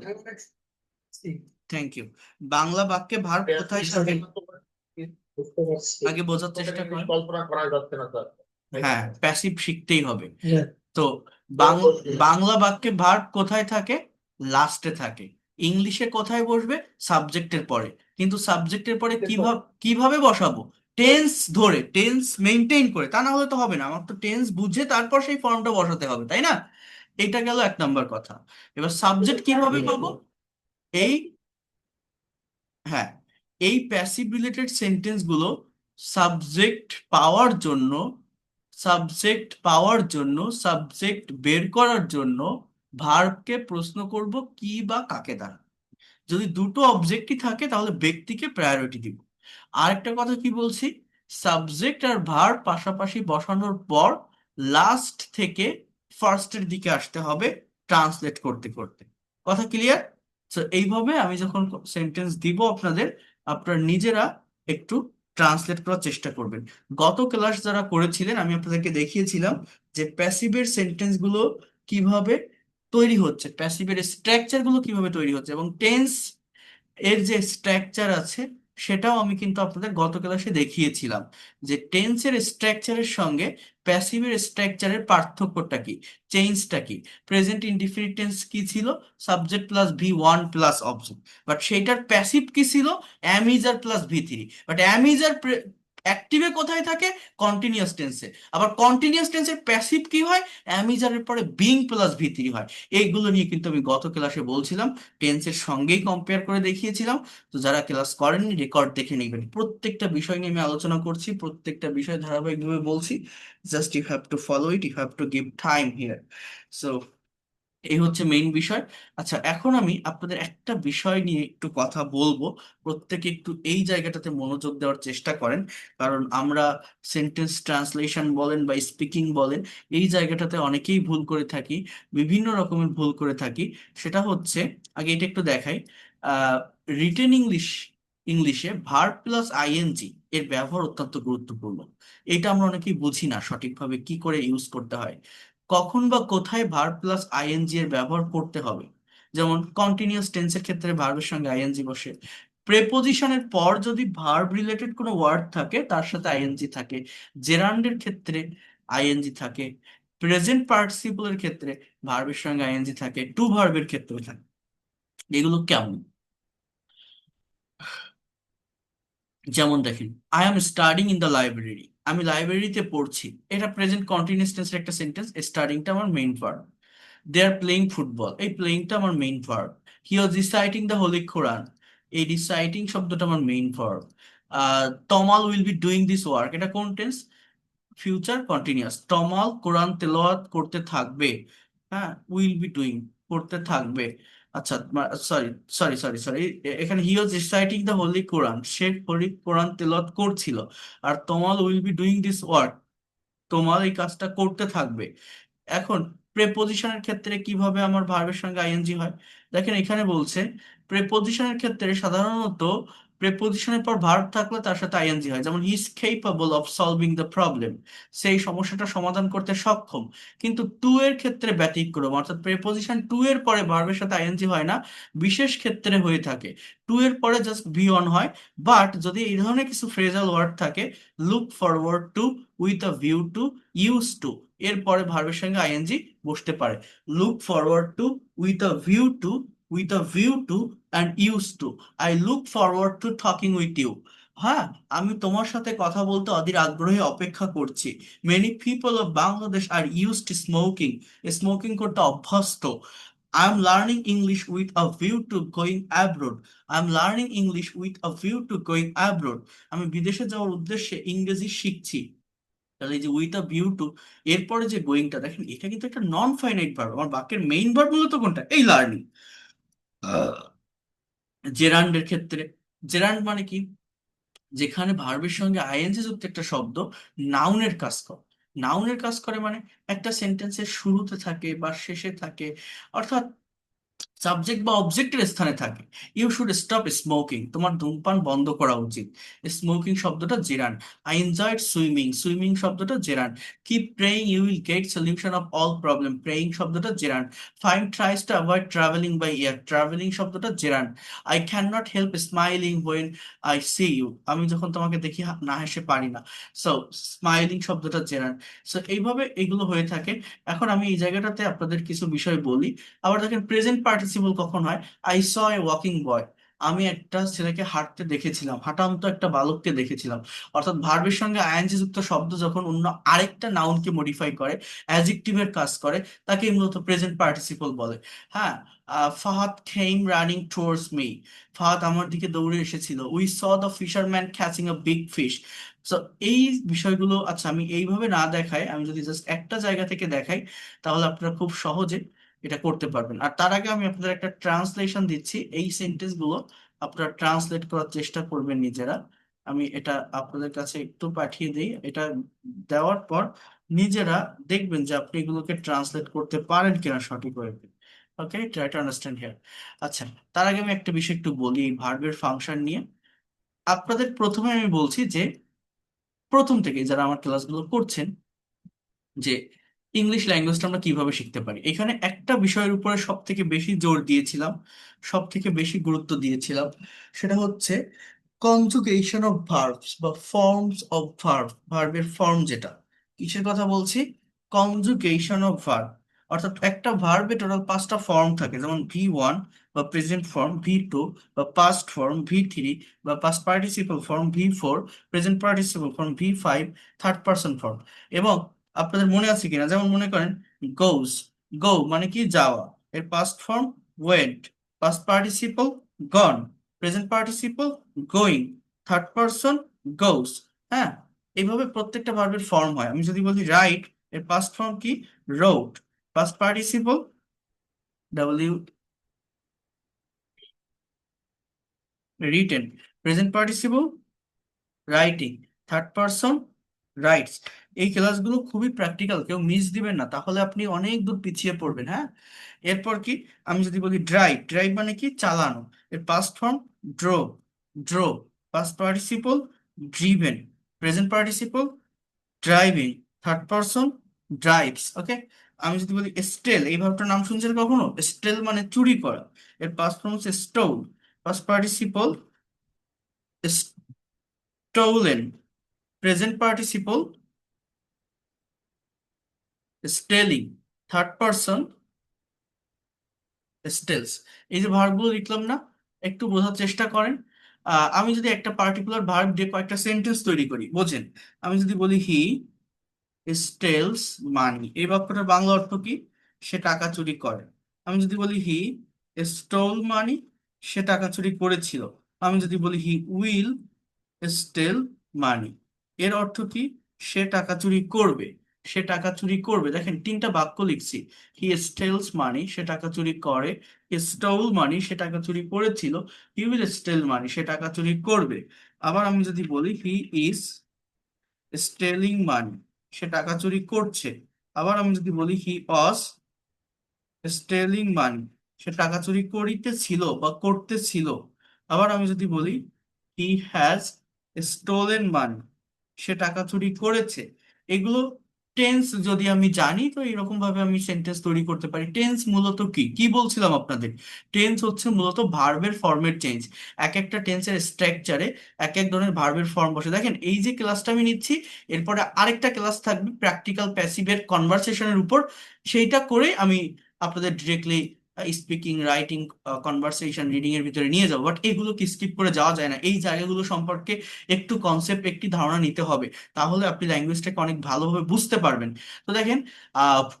thank you. বাংলা বাক্যে ভার্ব কোথায় থাকে বুঝতে পারছি। আগে বোঝার চেষ্টা ইংলিশ করেন। কল্পনা করা যাচ্ছে না স্যার। হ্যাঁ, প্যাসিভ শিখতেই হবে। তো বাংলা বাক্যে ভার্ব কোথায় থাকে? লাস্টে থাকে। ইংলিশে কোথায় বসবে? সাবজেক্টের পরে। কিন্তু সাবজেক্টের পরে কিভাবে কিভাবে বসাবো? টেন্স ধরে, টেন্স মেনটেন করে, তা না হলে তো হবে না, আমার তো টেন্স বুঝে তারপর সেই ফর্মটা বসাতে হবে, তাই না? এটা গেল এক নাম্বার কথা। এবার সাবজেক্ট কিভাবে পাবো? এই, হ্যাঁ, এই প্যাসিভ রিলেটেড সেন্টেন্স গুলো সাবজেক্ট পাওয়ার জন্য, সাবজেক্ট বের করার জন্য ভার্বকে প্রশ্ন করব কি বা কাকে দ্বারা। যদি দুটো অবজেক্টই থাকে তাহলে ব্যক্তিকে প্রায়োরিটি দিব। আরেকটা কথা কি বলছি, সাবজেক্ট আর ভার্ব পাশাপাশি বসানোর পর লাস্ট থেকে ফার্স্টের দিকে আসতে হবে ট্রান্সলেট করতে করতে। কথা ক্লিয়ার? তো এইভাবে আমি যখন সেন্টেন্স দিব আপনাদের, আপনারা নিজেরা একটু ট্রান্সলেট করার চেষ্টা করবেন। গত ক্লাস যারা করেছিলেন আমি আপনাদেরকে দেখিয়েছিলাম যে প্যাসিভের সেন্টেন্স গুলো কিভাবে তৈরি হচ্ছে, প্যাসিভের স্ট্রাকচার গুলো কিভাবে তৈরি হচ্ছে, এবং টেন্স এর যে স্ট্রাকচার আছে সেটাও আমি কিন্তু আপনাদের গত ক্লাসে দেখিয়েছিলাম যে টেন্সের স্ট্রাকচারের সঙ্গে প্যাসিভের স্ট্রাকচারের পার্থক্যটা কি, চেঞ্জটা কি। প্রেজেন্ট ইনডিফিনিট টেন্স কি ছিল? Subject plus V1 plus object. But সেইটার প্যাসিভ কি ছিল? Am is are plus V3। But am is are অ্যাক্টিভে কোথায় থাকে? কন্টিনিউয়াস টেন্সে। আবার কন্টিনিউয়াস টেন্সের প্যাসিভ কি হয়? অ্যামিজারের পরে বিং প্লাস V3 হয়। এইগুলো নিয়ে কিন্তু আমি গত ক্লাসে বলছিলাম, টেন্সের সঙ্গেই কম্পেয়ার করে দেখিয়েছিলাম। তো যারা ক্লাস করেননি রেকর্ড দেখে নেবেন, প্রত্যেকটা বিষয় নিয়ে আমি আলোচনা করছি, প্রত্যেকটা বিষয় ধারাবাহিকভাবে বলছি। Just you have to follow it, you have to give time here. So এই হচ্ছে মেইন বিষয়। আচ্ছা, এখন আমি আপনাদের একটা বিষয় নিয়ে একটু কথা বলবো, প্রত্যেকে একটু এই জায়গাটাতে মনোযোগ দেওয়ার চেষ্টা করেন, কারণ আমরা সেন্টেন্স ট্রান্সলেশন বলেন বা স্পিকিং বলেন, এই জায়গাটাতে অনেকেই ভুল করে থাকি, বিভিন্ন রকমের ভুল করে থাকি। সেটা হচ্ছে, আগে এটা একটু দেখাই, রিটেন ইংলিশে ভার্ব প্লাস আইএনজি এর ব্যবহার অত্যন্ত গুরুত্বপূর্ণ। এটা আমরা অনেকেই বুঝি না সঠিকভাবে কি করে ইউজ করতে হয়, কখন বা কোথায় ভার্ব প্লাস আইএনজি এর ব্যবহার করতে হবে। যেমন কন্টিনিউয়াস টেন্সের ক্ষেত্রে ভার্বের সঙ্গে আইএনজি বসে, প্রেপোজিশনের পর যদি ভার্ব রিলেটেড কোনো ওয়ার্ড থাকে তার সাথে আইএনজি থাকে, জেরান্ডের ক্ষেত্রে আইএনজি থাকে, প্রেজেন্ট পার্টিসিপলের ক্ষেত্রে ভার্বের সঙ্গে আইএনজি থাকে, টু ভার্বের ক্ষেত্রে থাকে। এগুলো কেমন? যেমন দেখেন, I am studying in the library, আমি লাইব্রেরিতে পড়ছি, এটা প্রেজেন্ট কন্টিনিউয়াস টেন্সের একটা সেন্টেন্স, স্টাডিংটা আমার main verb. They are playing football, এই প্লেইংটা আমার main verb. He was reciting the holy Quran, এই রিসাইটিং শব্দটা আমার main verb. Tamal will be doing this work, এটা কোন টেন্স? Future continuous. তমাল কোরআন তেলাওয়াত করতে থাকবে, হ্যাঁ, উইল বি ডুইং, করতে থাকবে। আচ্ছা, সরি সরি সরি সরি, এখানে হি ওয়াজ রিসাইটিং দ্য হোলি কোরআন, সে হোলি কোরআন তেলাওয়াত করছিল। আর তোমাল will be doing this work, তোমার এই কাজটা করতে থাকবে। এখন প্রেপোজিশনের ক্ষেত্রে কিভাবে আমার ভার্বের সঙ্গে আইএনজি হয়? দেখেন এখানে বলছে প্রেপোজিশনের ক্ষেত্রে সাধারণত প্রেপোজিশনের পর ভার্ব থাকলে তার সাথে আইএনজি হয়, যেমন he is capable of solving the problem, সেই সমস্যাটা সমাধান করতে সক্ষম। কিন্তু টু এর ক্ষেত্রে ব্যতিক্রম, অর্থাৎ প্রেপোজিশন টু এর পরে ভার্বের সাথে আইএনজি হয় না, বিশেষ ক্ষেত্রে হয়ে থাকে। টু এর পরে জাস্ট বি অন হয়। বাট যদি এই ধরনের কিছু ফ্রেজাল ওয়ার্ড থাকে, look forward to, with a view to, use to, এরপরে ভার্বের সঙ্গে আইএনজি বসতে পারে। Look forward to, with a view to, with a view to and use to, I look forward to talking with you. হ্যাঁ, আমি তোমার সাথে কথা বলতে অধীর আগ্রহে অপেক্ষা করছি। Many people of Bangladesh are use to smoking, smoking করতে অভ্যস্ত। I am learning English with a view to going abroad, I am learning English with a view to going abroad, আমি বিদেশে যাওয়ার উদ্দেশ্যে ইংরেজি শিখছি। তাহলে এই যে উইথ আ ভিউ টু, এরপরে যে গোয়িংটা দেখেন, এটা কিন্তু একটা নন ফাইনাইট ভার্ব। আমার বাক্যের মেইন ভার্ব মূলত কোনটা? এই লার্নিং। জেরান্ডের ক্ষেত্রে, জেরান্ড মানে কি? যেখানে ভার্বের সঙ্গে আইএনজি যুক্ত একটা শব্দ নাউনের কাজ করে। নাউনের কাজ করে মানে একটা সেন্টেন্সের শুরুতে থাকে বা শেষে থাকে, অর্থাৎ সাবজেক্ট বা অবজেক্টের স্থানে থাকে। ইউ শুড স্টপ স্মোকিং, তোমার ধূমপান বন্ধ করা উচিত। স্মোকিং শব্দটা gerund. I enjoyed swimming, swimming শব্দটা gerund. Keep praying you will get solution of all problem, praying শব্দটা gerund. Fine tries to avoid travelling by air, travelling শব্দটা gerund. I can not help smiling when I see you, আমি যখন তোমাকে দেখি না হেসে পারি না। সো স্মাইলিং শব্দটা জেরান। সো এইভাবে এগুলো হয়ে থাকে। এখন আমি এই জায়গাটাতে আপনাদের কিছু বিষয় বলি। আবার দেখেন প্রেজেন্ট পার্টিসিপল কখন হয়? আই স এ ওয়াকিং বয়, আমি একটা ছেলেকে হাঁটতে দেখেছিলাম, হাঁটান্ত একটা বালককে দেখেছিলাম। অর্থাৎ ভার্বের সঙ্গে আইএনজি যুক্ত শব্দ যখন অন্য আরেকটা নাউনকে মডিফাই করে, অ্যাডজেক্টিভের কাজ করে, তাকে মূলত প্রেজেন্ট পার্টিসিপল বলে। হ্যাঁ, Fahad came running towards me, Fahad আমার দিকে দৌড়ে এসেছিল। We saw the fisherman catching a big fish. So এই বিষয়গুলো, আচ্ছা আমি এইভাবে না দেখাই, আমি যদি জাস্ট একটা জায়গা থেকে দেখাই, তাহলে আপনারা খুব সহজে এটা করতে পারবেন। আর তার আগে আমি আপনাদের একটা ট্রান্সলেশন দিচ্ছি, এই সেন্টেন্স গুলো আপনারা ট্রান্সলেট করার চেষ্টা করবেন নিজেরা। আমি এটা আপনাদের কাছে একটু পাঠিয়ে দিই, এটা দেওয়ার পর নিজেরা দেখবেন যে আপনি এগুলোকে ট্রান্সলেট করতে পারেন কিনা সঠিকভাবে। ওকে, ট্রাই টু আন্ডারস্ট্যান্ড হিয়ার। আচ্ছা, তার আগে আমি একটা বিষয় একটু বলি এই ভার্বের ফাংশন নিয়ে। আপনাদের প্রথমে আমি বলছি যে প্রথম থেকে যারা আমার ক্লাসগুলো করছেন, যে ইংলিশ ল্যাঙ্গুয়েজটা আমরা কিভাবে শিখতে পারি, এখানে একটা বিষয়ের উপরে সব থেকে বেশি জোর দিয়েছিলাম, সব থেকে বেশি গুরুত্ব দিয়েছিলাম। সেটা হচ্ছে কনজুগেশন অফ ভার্বস বা ফর্মস অফ ভার্ব, ভার্বের ফর্ম যেটা। কিসের কথা বলছি? Conjugation of verb. অর্থাৎ একটা ভার্বে টোটাল পাঁচটা ফর্ম থাকে, যেমন ভি 1 বা প্রেজেন্ট ফর্ম, ভি 2 বা পাস্ট ফর্ম, ভি 3 বা past participle form, V 4 present participle form, V 5 third person form. এবং আপনাদের মনে আছে কিনা, যেমন মনে করেন গোজ, গো মানে কি যাওয়া, এর past form went, past participle gone, present participle going, third person goes. হ্যাঁ, এইভাবে প্রত্যেকটা ভার্বের ফর্ম হয়। আমি যদি বলি রাইট, এর পাস্ট ফর্ম কি? Wrote, past participle W written, present participle writing, third person writes. এই ক্লাসগুলো খুবই প্র্যাকটিক্যাল, কেউ মিস দিবেন না, তাহলে আপনি অনেক দূর পিছিয়ে পড়বেন। হ্যাঁ, এরপর কি? আমি যদি বলি ড্রাইভ, ড্রাইভ মানে কি? চালানো, এর past form drove, drove, past participle driven, present participle driving, third person drives. Okay, আমি যদি বলি স্টেল, এই ভাবটার নাম শুনছেন কখনো? স্টেল মানে চুরি করা, এর পাস্ট ফর্ম হচ্ছে stole, past participle stolen, present participle stealing, third person stealth. এই যে ভার্বগুলো লিখলাম না, একটু বোঝার চেষ্টা করেন। আমি যদি একটা পার্টিকুলার ভার্ব দিয়ে কয়েকটা সেন্টেন্স তৈরি করি, বোঝেন। আমি যদি বলি হি স্টেলস মানি, এই বাক্যটার বাংলা অর্থ কি? সে টাকা চুরি করে। আমি যদি বলি হি স্টোল মানি, সে টাকা চুরি করেছিল। আমি যদি বলি হি উইল স্টেল মানি, এর অর্থ কি? সে টাকা চুরি করবে। সে টাকা চুরি করবে। দেখেন তিনটা বাক্য লিখছি। হি স্টেলস মানি, সে টাকা চুরি করে। হি স্টোল মানি, সে টাকা চুরি করেছিল। হি উইল স্টেল মানি, সে টাকা চুরি করবে। আবার আমি যদি বলি হি ইজ স্টেলিং মানি, সে টাকা চুরি করছে। আবার আমি যদি বলি হি ওয়াজ স্টেলিং মানি, সে টাকা চুরি করিতেছিল বা করতেছিল। আবার আমি যদি বলি হি হ্যাজ স্টোলেন মানি, সে টাকা চুরি করেছে। এগুলো টেন্স যদি আমি জানি তো এরকম ভাবে আমি সেন্টেন্স তৈরি করতে পারি। টেন্স মূলত কি কি বলছিলাম আপনাদের? টেন্স হচ্ছে মূলত ভার্বের ফর্মের চেঞ্জ। এক একটা টেন্সের স্ট্রাকচারে এক এক ধরনের ভার্বের ফর্ম বসে। দেখেন এই যে ক্লাসটা আমি নিচ্ছি, এরপরে আরেকটা ক্লাস থাকবে প্র্যাকটিক্যাল প্যাসিভের কনভারসেশনের উপর। সেইটা করে আমি আপনাদের directly speaking, writing, conversation, reading এর ভিতরে নিয়ে যাবো। বাট এগুলো কি স্কিপ করে যাওয়া যায় না। এই জায়গাগুলো সম্পর্কে একটু কনসেপ্ট, একটি ধারণা নিতে হবে। তাহলে আপনি ল্যাঙ্গুয়েজটাকে অনেক ভালোভাবে বুঝতে পারবেন। তো দেখেন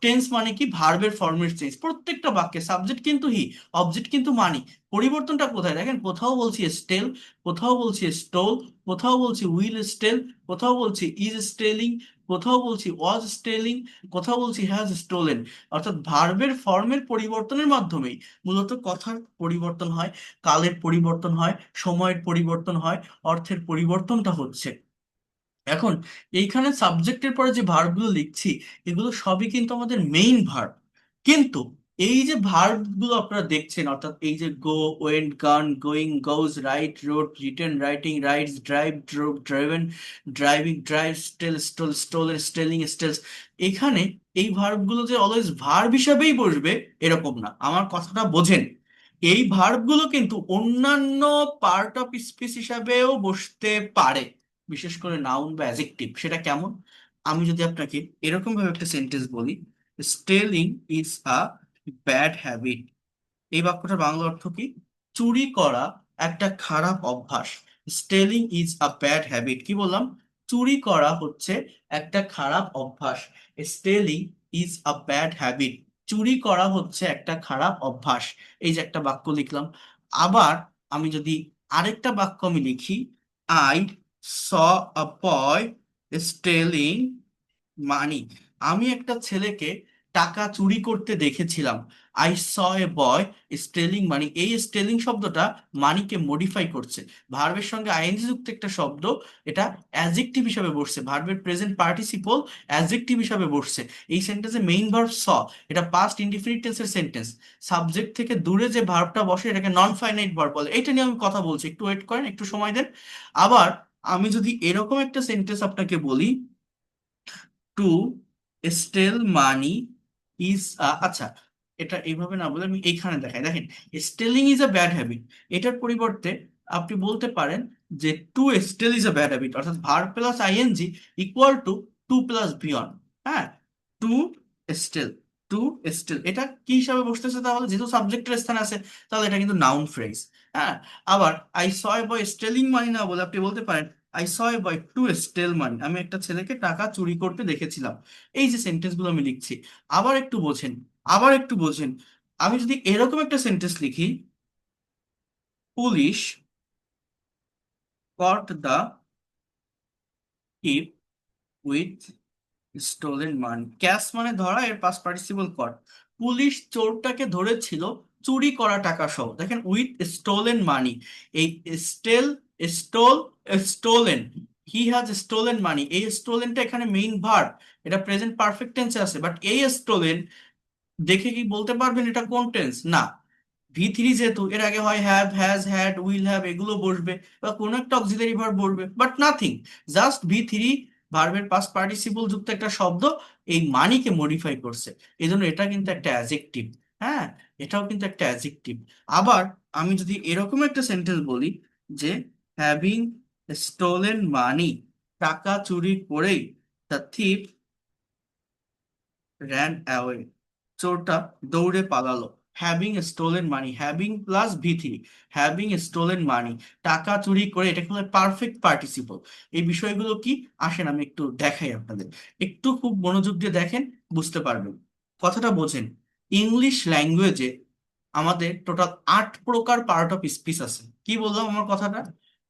টেন্স মানে কি? ভার্বের ফর্মের চেঞ্জ। প্রত্যেকটা বাক্যে সাবজেক্ট কিন্তু হি, অবজেক্ট কিন্তু মানি। পরিবর্তনটা কোথায় দেখেন? কোথাও বলছি স্টেল, কোথাও বলছি স্টোল, কোথাও বলছি উইল স্টেল, কোথাও বলছি ইজ স্টেলিং, কোথাও বলছি ওয়াজ স্টেলিং, কোথাও বলছি হ্যাজ স্টোলেন। অর্থাৎ ভার্বের ফর্মের পরিবর্তনের মাধ্যমেই মূলত কথার পরিবর্তন হয়, কালের পরিবর্তন হয়, সময়ের পরিবর্তন হয়, অর্থের পরিবর্তনটা হচ্ছে। এখন এইখানে সাবজেক্টের পরে যে ভার্বগুলো লিখছি, এগুলো সবই কিন্তু আমাদের মেইন ভার্ব। কিন্তু এই যে ভার্বগুলো আপনারা দেখছেন, অর্থাৎ এই যে go, went, gone, going, goes, write, wrote, written, writing, writes, drive, drove, driven, driving, drive, steal, stole, stolen, stealing, steals, এখানে এই ভার্বগুলো যে অলওয়েজ ভার্ব হিসাবেই বসবে এরকম না। আমার কথাটা বোঝেন। এই ভার্বগুলো কিন্তু অন্যান্য পার্ট অফ স্পিচ হিসাবেও বসতে পারে, বিশেষ করে নাউন বা অ্যাজেক্টিভ। সেটা কেমন? আমি যদি আপনাকে এরকম ভাবে একটা সেন্টেন্স বলি, stealing is a bad habit, এই বাক্যটার বাংলা অর্থ কি? চুরি করা একটা খারাপ অভ্যাস। Stealing is a bad habit, কি বললাম? চুরি করা হচ্ছে একটা খারাপ অভ্যাস। Stealing is a bad habit, চুরি করা হচ্ছে একটা খারাপ অভ্যাস। এই যে একটা বাক্য লিখলাম। আবার আমি যদি আরেকটা বাক্য আমি লিখি, I saw a boy stealing মানি, আমি একটা ছেলেকে টাকা চুরি করতে দেখেছিলাম। I saw A boy stealing মানি, এই স্টেলিং শব্দটা মানিকে মডিফাই করছে। ভার্বের সঙ্গে আইএনজি যুক্ত একটা শব্দ, এটা অ্যাডজেক্টিভ হিসাবে বসছে, ভার্বের প্রেজেন্ট পার্টিসিপল অ্যাডজেক্টিভ হিসাবে বসছে। এই সেন্টেন্সে মেইন ভার্ব স, এটা পাস্ট ইনডিফিনিট টেন্সের সেন্টেন্স। সাবজেক্ট থেকে দূরে যে ভার্বটা বসে এটাকে নন ফাইনাইট ভার্ব বলে। এটা নিয়ে আমি কথা বলছি, একটু ওয়েট করেন, একটু সময় দেন। আবার আমি যদি এরকম একটা সেন্টেন্স আপনাকে বলি, টু স্টেল মানি ইজ, আচ্ছা, এটা এইভাবে না বলে আমি এইখানে দেখাই। দেখেন, stealing is a bad habit, এটার পরিবর্তে আপনি বলতে পারেন যে to steal is a bad habit, অর্থাৎ verb plus ING equal to to plus V one. হ্যাঁ, টু স্টেল, টু স্টেল এটা কি হিসাবে বসতেছে? তাহলে যেহেতু সাবজেক্টের স্থানে আছে, তাহলে এটা কিন্তু নাউন ফ্রেজ। হ্যাঁ, আবার I saw A boy stealing মানি না বলে আপনি বলতে পারেন I saw A boy two স্টেল মানি, আমি একটা ছেলেকে টাকা চুরি করতে দেখেছিলাম। এই যে সেন্টেন্স গুলো আমি লিখছি, আবার একটু বোঝেন, আবার একটু বোঝেন। আমি যদি এরকম একটা সেন্টেন্স লিখি, police caught the thief with stolen money, cash মানে ধরা, এর পাস্ট পার্টিসিপল কর। পুলিশ চোরটাকে ধরেছিল চুরি করা টাকা সহ। দেখেন উইথ স্টোলেন মানি, এই steal, stole, stolen, he has stolen money, এই স্টোলেনটা এখানে মেইন ভার্ব, এটা প্রেজেন্ট পারফেক্ট টেন্সে আছে। বাট এই স্টোলেন দেখে কি বলতে পারবেন এটা কোন টেন্স? না। ভি3 যেহেতু, এর আগে হয় have, has, had, will have এগুলো বসবে, বা কোনো একটা অক্সিলারি ভার্ব বসবে, বাট নাথিং। জাস্ট ভি3 ভার্বের পাস্ট পার্টিসিপল যুক্ত একটা শব্দ এই মানিকে মডিফাই করছে। এই জন্য এটা কিন্তু একটা অ্যাজেক্টিভ। হ্যাঁ, এটাও কিন্তু একটা অ্যাজেক্টিভ। আবার আমি যদি এরকম একটা সেন্টেন্স বলি যে হ্যাভিং স্টোলেন মানি, টাকা চুরি করেই দ্য থিপ র্যান অ্যাওয়ে, চোরটা দৌড়ে পালালো। হ্যাভিং স্টোলেন মানি, হ্যাভিং প্লাস ভি3, হ্যাভিং স্টোলেন মানি, টাকা চুরি করে, এটা হলো পারফেক্ট পার্টিসিপল। এই বিষয়গুলো কি আসেন আমি একটু দেখাই আপনাদের, একটু খুব মনোযোগ দিয়ে দেখেন, বুঝতে পারবেন। কথাটা বোঝেন। ইংলিশ ল্যাঙ্গুয়েজে আমাদের টোটাল 8 প্রকার পার্ট অফ স্পিচ আছে। কি বললাম আমার কথাটা?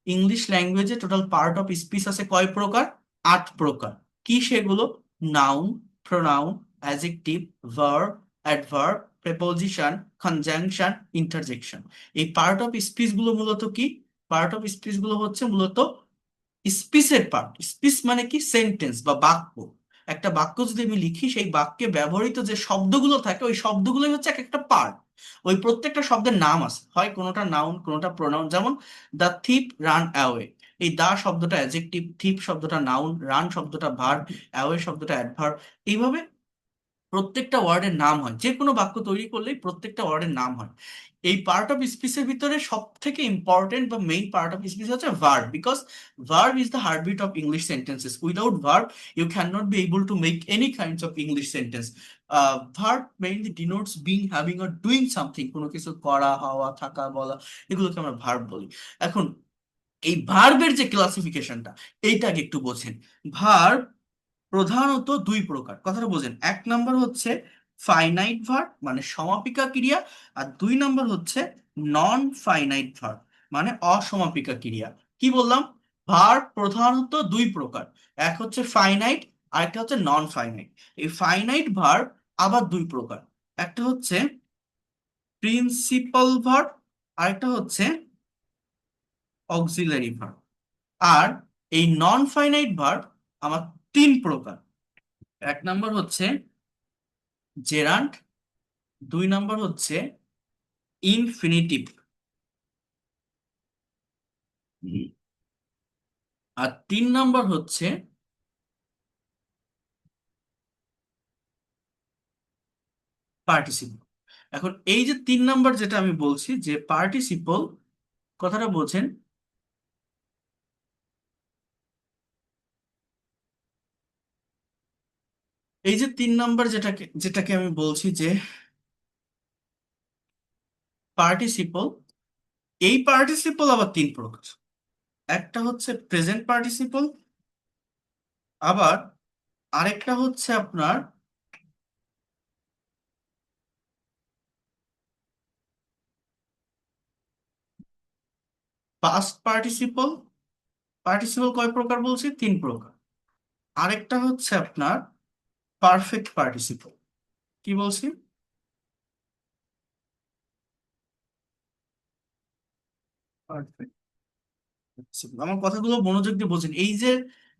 ইংলিশ ল্যাঙ্গুয়েজে টোটাল পার্ট অফ স্পিচ আছে কয় প্রকার? 8 প্রকার। কি সেগুলো? Noun, pronoun, adjective, verb, adverb, preposition, conjunction, interjection. এই পার্ট অফ স্পিচ গুলো মূলত কি? পার্ট অফ স্পিচ গুলো হচ্ছে মূলত স্পিচের পার্ট। স্পিচ মানে কি? সেন্টেন্স বা বাক্য। একটা বাক্য যদি আমি লিখি, সেই বাক্যে ব্যবহৃত যে শব্দগুলো থাকে, ওই শব্দগুলোই হচ্ছে এক একটা পার্ট। ওই প্রত্যেকটা শব্দের নাম আছে, হয় কোনোটা নাউন কোনোটা প্রোনাউন। যেমন দ্য থিপ রান অ্যাওয়ে, এই দা শব্দটা অ্যাডজেক্টিভ, থিপ শব্দটা নাউন, রান শব্দটা ভার্ব, অ্যাওয়ে শব্দটা অ্যাডভার্ব। এইভাবে প্রত্যেকটা ওয়ার্ডের নাম হয়। যে কোনো বাক্য তৈরি করলেই প্রত্যেকটা ওয়ার্ডের নাম হয়। এই পার্ট অফ স্পিচের ভিতরে সব থেকে ইম্পর্টেন্ট বা মেইন পার্ট অফ স্পিচ হচ্ছে verb, because verb is the heartbeat of English sentences. Without verb you can not be able to make any kinds of English sentence. Verb mainly denotes being, having or doing something, কোনো কিছু করা, হওয়া, থাকা, বলা, এগুলোকে আমরা verb বলি। এখন এই ভার্বের যে ক্লাসিফিকেশনটা, এইটাকে একটু বোঝেন। ভার্ব প্রধানত দুই প্রকার, কথাটা বোঝেন। এক নম্বর হচ্ছে ফাইনাইট ভার্ব, মানে সমাপিকা ক্রিয়া। আর দুই নম্বর হচ্ছে নন ফাইনাইট ভার্ব, মানে অসমাপিকা ক্রিয়া। কি বললাম? ভার্ব প্রধানত দুই প্রকার, এক হচ্ছে ফাইনাইট, আরেকটা হচ্ছে নন ফাইনাইট। এই ফাইনাইট ভার্ব আবার দুই প্রকার, একটা হচ্ছে প্রিন্সিপাল ভার্ব, আরেকটা হচ্ছে অক্সিলারি ভার্ব। আর এই নন ফাইনাইট ভার্ব আমার তিন প্রকার। এক নম্বর হচ্ছে জেরান্ড, দুই নম্বর হচ্ছে ইনফিনিটিভ, আর তিন নম্বর হচ্ছে পার্টিসিপল। এখন এই যে তিন নম্বর যেটা আমি বলছি যে পার্টিসিপল, কথাটা বোঝেন। এই যে তিন নম্বর যেটাকে যেটাকে আমি বলছি যে পার্টিসিপল, এই পার্টিসিপল আবার তিন প্রকার। একটা হচ্ছে প্রেজেন্ট পার্টিসিপল, আবার আরেকটা হচ্ছে আপনার পাস্ট পার্টিসিপল। পার্টিসিপল কয় প্রকার বলছি? তিন প্রকার। আরেকটা হচ্ছে আপনার পারফেক্ট পার্টিসিপল। কি বলছি? পারফেক্ট। আমার কথাগুলো মনোযোগ দিয়ে বোঝেন। এই যে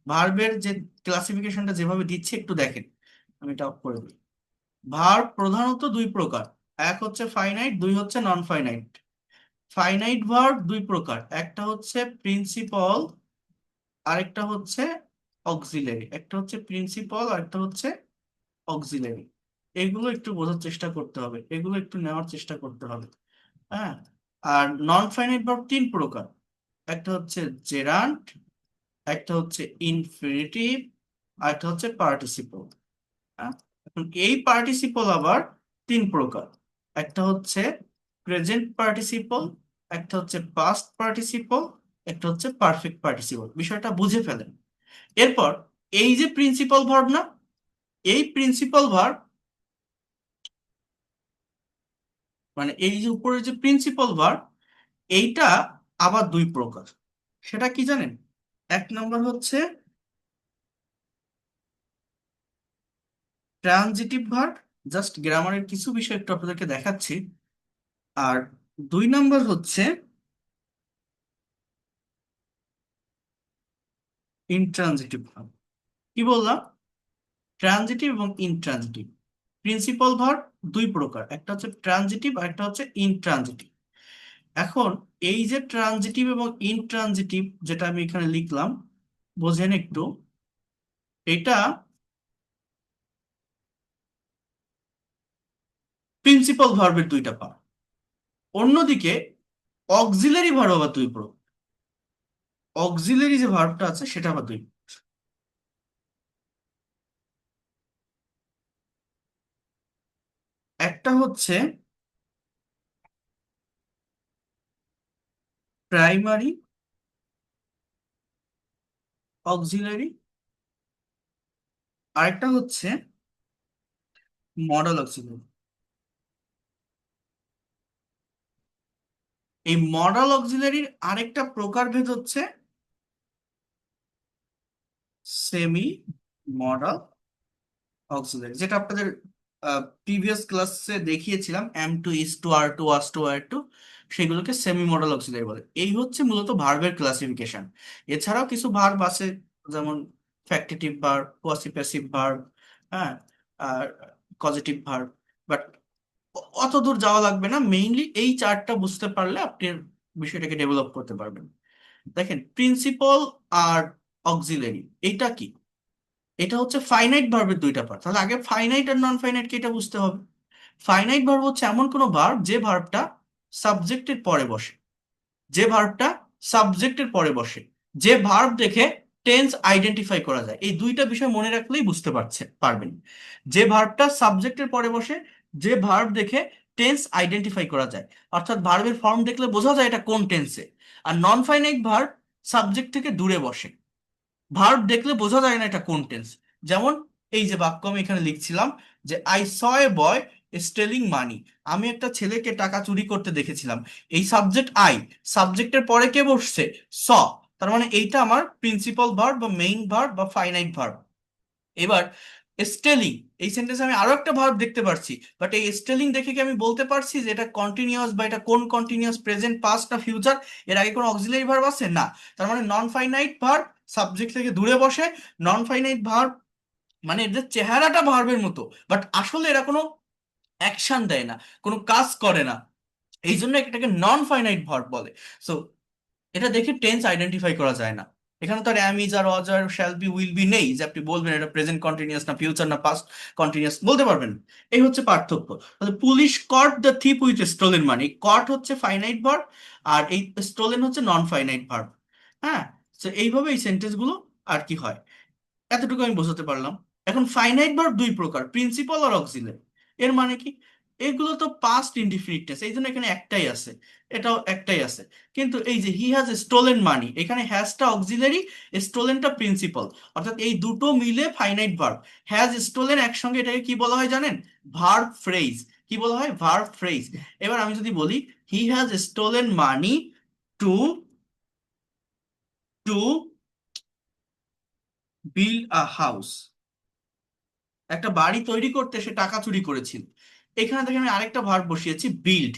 ভার্বের যে ক্লাসিফিকেশনটা যেভাবে দিচ্ছে, একটু দেখেন। আমি এটা অফ করে দিই। ভার্ব প্রধানত দুই প্রকার, এক হচ্ছে ফাইনাইট, দুই হচ্ছে নন ফাইনাইট। ফাইনাইট ভার্ব দুই প্রকার, একটা হচ্ছে প্রিন্সিপল, আরেকটা হচ্ছে অক্সিলারি। একটা হচ্ছে প্রিন্সিপল, আরেকটা হচ্ছে অক্সিলারি। এগুলো একটু বোঝার চেষ্টা করতে হবে, এগুলো একটু নেওয়ার চেষ্টা করতে হবে। হ্যাঁ। আর নন ফাইনাইট ভার্ব তিন প্রকার, একটা হচ্ছে জেরান্ট, একটা হচ্ছে ইনফিনিটিভ, আর একটা হচ্ছে পার্টিসিপল। এখন এই পার্টিসিপল আবার তিন প্রকার, একটা হচ্ছে প্রেজেন্ট পার্টিসিপল, একটা হচ্ছে পাস্ট পার্টিসিপল, একটা হচ্ছে পারফেক্ট পার্টিসিপল। বিষয়টা বুঝে ফেলেন। এরপর এই যে প্রিন্সিপাল ভার্ব না, এই প্রিন্সিপাল ভার্ব মানে এই যে উপরের যে প্রিন্সিপাল ভার্ব, এইটা আবার দুই প্রকার। সেটা কি জানেন? এক নম্বর হচ্ছে ট্রানজিটিভ ভার্ব, জাস্ট গ্রামারের কিছু বিষয় একটু আপনাদেরকে দেখাচ্ছি। আর দুই নম্বর হচ্ছে ইনট্রানজিটিভ ভার্ব। কি বললাম? ট্রানজিটিভ এবং ইনট্রানজিটিভ। প্রিন্সিপাল ভার্ব দুই প্রকার, একটা হচ্ছে ট্রানজিটিভ আর একটা হচ্ছে ইনট্রানজিটিভ। এখন এই যে ট্রানজিটিভ এবং ইনট্রানজিটিভ যেটা আমি এখানে লিখলাম, বোঝেন একটু। এটা প্রিন্সিপাল ভার্বের দুইটা পার্ট। অন্যদিকে অক্সিলারি ভার্ব আবার দুই প্রকার। অক্সিলারি যে ভার্বটা আছে সেটা আবার দুই। একটা হচ্ছে প্রাইমারি অক্সিলারি, আরেকটা হচ্ছে মডাল অক্সিলারি। এই মডাল অক্সিলারির আরেকটা প্রকারভেদ হচ্ছে সেমি মডাল অক্সিলারি, যেটা আপনাদের প্রিভিয়াস ক্লাসে দেখিয়েছিলাম, am to, is to, are to, was to, were to, সেগুলোকে সেমি মডাল অক্সিলারি বলে। এই হচ্ছে মূলত ভার্বের ক্লাসিফিকেশন। এছাড়াও কিছু ভার্ব আছে, যেমন ফ্যাক্টিটিভ ভার্ব, কোয়াসিপ্যাসিভ ভার্ব, হ্যাঁ, আর কজেটিভ ভার্ব, বাট অত দূর যাওয়া লাগবে না। মেইনলি এই চারটা বুঝতে পারলে আপনি বিষয়টাকে ডেভেলপ করতে পারবেন। দেখেন, প্রিন্সিপল আর অক্সিলারি এইটা কি? এটা হচ্ছে ফাইনাইট ভার্বের দুইটা পার্ট। তাহলে আগে ফাইনাইট আর নন ফাইনাইট কি এটা বুঝতে হবে। ফাইনাইট ভার্ব হচ্ছে এমন কোনো ভার্ব যে ভার্বটা সাবজেক্টের পরে বসে, যে ভার্বটা সাবজেক্টের পরে বসে, যে ভার্ব দেখে টেন্স আইডেন্টিফাই করা যায়। এই দুইটা বিষয় মনে রাখলেই বুঝতে পারবেন। যে ভার্বটা সাবজেক্টের পরে বসে, যে ভার্ব দেখে টেন্স আইডেন্টিফাই করা যায়, অর্থাৎ ভার্বের ফর্ম দেখলে বোঝা যায় এটা কোন টেন্সে। আর নন ফাইনাইট ভার্ব সাবজেক্ট থেকে দূরে বসে, ভার্ব দেখলে বোঝা যায় না এটা কোন টেন্স। যেমন এই যে বাক্য আমি এখানে লিখছিলাম যে I saw A boy stealing মানি, আমি একটা ছেলেকে টাকা চুরি করতে দেখেছিলাম। এই সাবজেক্ট আই, সাবজেক্টের পরে কে বসছে? স। তার মানে এইটা আমার প্রিন্সিপাল ভার্ব বা মেইন ভার্ব বা ফাইনাইট ভার্ব। এবার স্টেলিং, এই সেন্টেন্সে আমি আরো একটা ভার্ব দেখতে পারছি, বাট এই স্টেলিং দেখে কি আমি বলতে পারছি যে এটা কন্টিনিউয়াস বা এটা কোন কন্টিনিউয়াস, প্রেজেন্ট, পাস্ট না ফিউচার? এর আগে কোনো অক্সিলারি ভার্ব আছে? না। তার মানে নন ফাইনাইট ভার্ব সাবজেক্ট থেকে দূরে বসে, নন ফাইনাইট ভার্ব মানে এদের চেহারাটা ভার্বের মতো, বাট আসলে এরা কোনো অ্যাকশন দেয় না, কোনো কাজ করে না, এই জন্য এটাকে নন ফাইনাইট ভার্ব বলে। সো এটা দেখে টেন্স আইডেন্টিফাই করা যায় না। এখানে তো আর অ্যাম, ইজ, আর, ওয়াজ, আর, শ্যাল বি, উইল বি নেই যে আপনি বলবেন এটা প্রেজেন্ট কন্টিনিউয়াস না ফিউচার না পাস্ট কন্টিনিউয়াস, বলতে পারবেন না। এই হচ্ছে পার্থক্য। তাহলে police caught the thief with stolen money, caught হচ্ছে ফাইনাইট ভার্ব আর এই স্টোলেন হচ্ছে নন ফাইনাইট ভার্ব। হ্যাঁ, তো এইভাবে এই সেন্টেন্স গুলো আর কি হয়, এতটুকু আমি বোঝাতে পারলাম। এখন ফাইনাইট ভার্ব দুই প্রকার, প্রিন্সিপাল আর অক্সিলারি। এর মানে কি? এগুলো তো পাস্ট ইনডিফিনিট টেন্স, এই জন্য এখানে একটাই আছে, এটাও একটাই আছে। কিন্তু এই যে হি হ্যাজ স্টোলেন মানি, এখানে হ্যাজটা অক্সিলারি, স্টোলেনটা প্রিন্সিপাল, অর্থাৎ এই দুটো মিলে ফাইনাইট ভার্ব। হ্যাজ স্টোলেন একসঙ্গে এটাকে কি বলা হয় জানেন? Verb phrase. কি বলা হয়? Verb phrase. এবার আমি যদি বলি হি has stolen money to to build a house, একটা বাড়ি তৈরি করতে সে টাকা চুরি করেছিল। এখানে দেখেন আমি আরেকটা ভার্ব বসিয়েছি, build,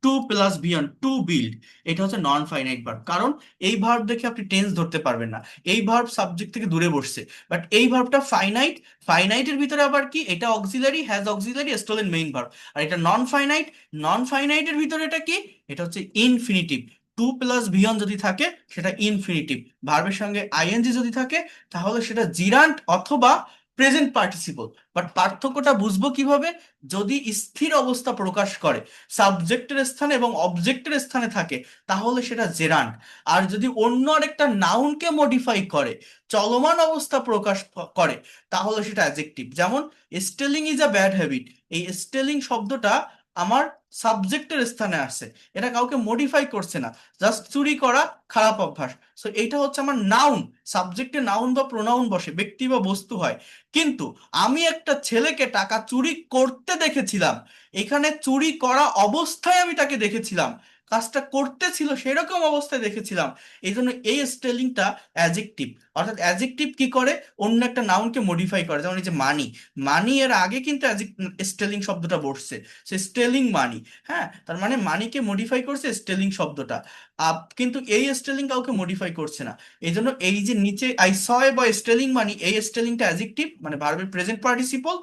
to plus beyond, to build. এটা হচ্ছে নন ফাইনাইট ভার্ব, কারণ এই ভার্ব দেখে আপনি টেন্স ধরতে পারবেন না, এই ভার্ব সাবজেক্ট থেকে দূরে বসছে। বাট এই ভার্বটা ফাইনাইট, ফাইনাইটের ভিতরে আবার কি, এটা auxiliary, has auxiliary, stolen main verb. আর এটা নন ফাইনাইট, নন ফাইনাইটের ভিতরে এটা কি, এটা হচ্ছে ইনফিনিটিভ। টু প্লাস বিয়ন্ড যদি থাকে সেটা ইনফিনিটিভ, ভার্বের সঙ্গে আইএনজি যদি থাকে তাহলে সেটা জিরান্ট অথবা প্রেজেন্ট পার্টিসিপল। বাট পার্থক্যটা বুঝবো কিভাবে? যদি স্থির অবস্থা প্রকাশ করে, সাবজেক্টের স্থানে এবং অবজেক্টের স্থানে থাকে, তাহলে সেটা জেরান্ড। আর যদি অন্য আরেকটা নাউনকে মডিফাই করে, চলমান অবস্থা প্রকাশ করে, তাহলে সেটা অ্যাডজেক্টিভ। যেমন stealing is a bad habit, এই স্টেলিং শব্দটা আমার সাবজেক্টের স্থানে আসছে, এটা কাউকে মডিফাই করছে না, জাস্ট চুরি করা খারাপ অভ্যাস। সো এইটা হচ্ছে আমার নাউন, সাবজেক্টে নাউন বা প্রোনাউন বসে, ব্যক্তি বা বস্তু হয়। কিন্তু আমি একটা ছেলেকে টাকা চুরি করতে দেখেছিলাম, এখানে চুরি করা অবস্থায় আমি তাকে দেখেছিলাম, কাজটা করতেছিল সেরকম অবস্থায় দেখেছিলাম। এই জন্য এই স্পেলিংটা অ্যাজেক্টিভ। অর্থাৎ অ্যাজেক্টিভ কি করে? অন্য একটা নাউনকে মডিফাই করে। যেমন এই যে মানি, মানি এর আগে কিন্তু স্টেলিং শব্দটা বসছে, সে স্টেলিং মানি। হ্যাঁ, তার মানে মানিকে মডিফাই করছে স্টেলিং শব্দটা, কিন্তু এই স্টেলিং কাউকে মডিফাই করছে না। এই জন্য এই যে নিচে আই স এ বা স্টেলিং মানি, এই স্টেলিংটা অ্যাজেক্টিভ, মানে ভার্বের present participle,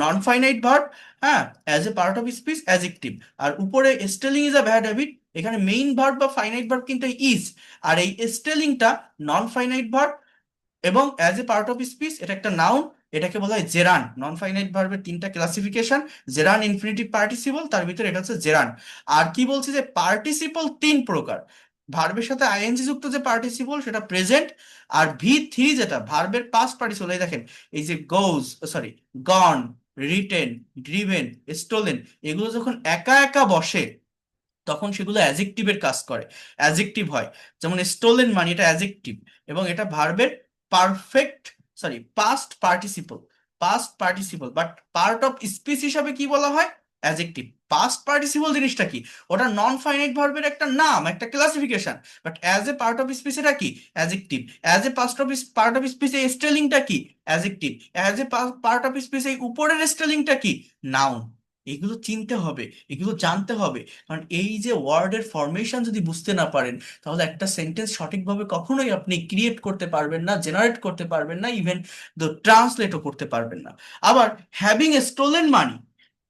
non finite verb, হ্যাঁ, as a part of speech adjective. আর উপরে stealing is a bad habit, এখানে মেইন ভার্ব বা ফাইনাইট ভার্ব কিন্তু ইজ, আর এই স্টেলিংটা নন ফাইনাইট ভার্ব এবং as a part of speech এটা একটা নাউন, এটাকে বলা হয় জেরান। নন ফাইনাইট ভার্বের তিনটা ক্লাসিফিকেশন, জেরান, ইনফিনিটিভ, পার্টিসিপল, তার ভিতরে এটা হচ্ছে জেরান। আর কি বলছি যে পার্টিসিপল তিন প্রকার, ভার্বের সাথে আইএনজি যুক্ত যে পার্টিসিপল সেটা প্রেজেন্ট, আর ভি থ্রি যেটা ভার্বের পাস্ট পার্টিসিপল, এই দেখেন এই যে গোজ, সরি, গন, রিটেন, ড্রিভেন, স্টোলেন, এগুলো যখন একা একা বসে তখন সেগুলো অ্যাজেক্টিভের কাজ করে, অ্যাজেক্টিভ হয়। যেমন স্টোলেন মানি, এটা অ্যাজেক্টিভ এবং এটা ভার্বের perfect, sorry, past participle, past participle, but part of speech হিসাবে কি বলা হয়? অ্যাজেক্টিভ। পাস্ট পার্টিসিপল জিনিসটা কি? ওটা নন ফাইনাইট ভার্বের একটা নাম, একটা classification. But as a part of speech এটা কি? Adjective. As a part of speech এই স্টেলিংটা কি? Adjective. As a part of speech এই উপরের স্টেলিংটা কি? নাউন। এগুলো চিনতে হবে, এগুলো জানতে হবে। কারণ এই যে ওয়ার্ডের ফরমেশন যদি বুঝতে না পারেন, তাহলে একটা সেন্টেন্স সঠিকভাবে কখনোই আপনি ক্রিয়েট করতে পারবেন না, জেনারেট করতে পারবেন না, ইভেন ট্রান্সলেটও করতে পারবেন না। আবার হ্যাভিং এ স্টোলেন মানি,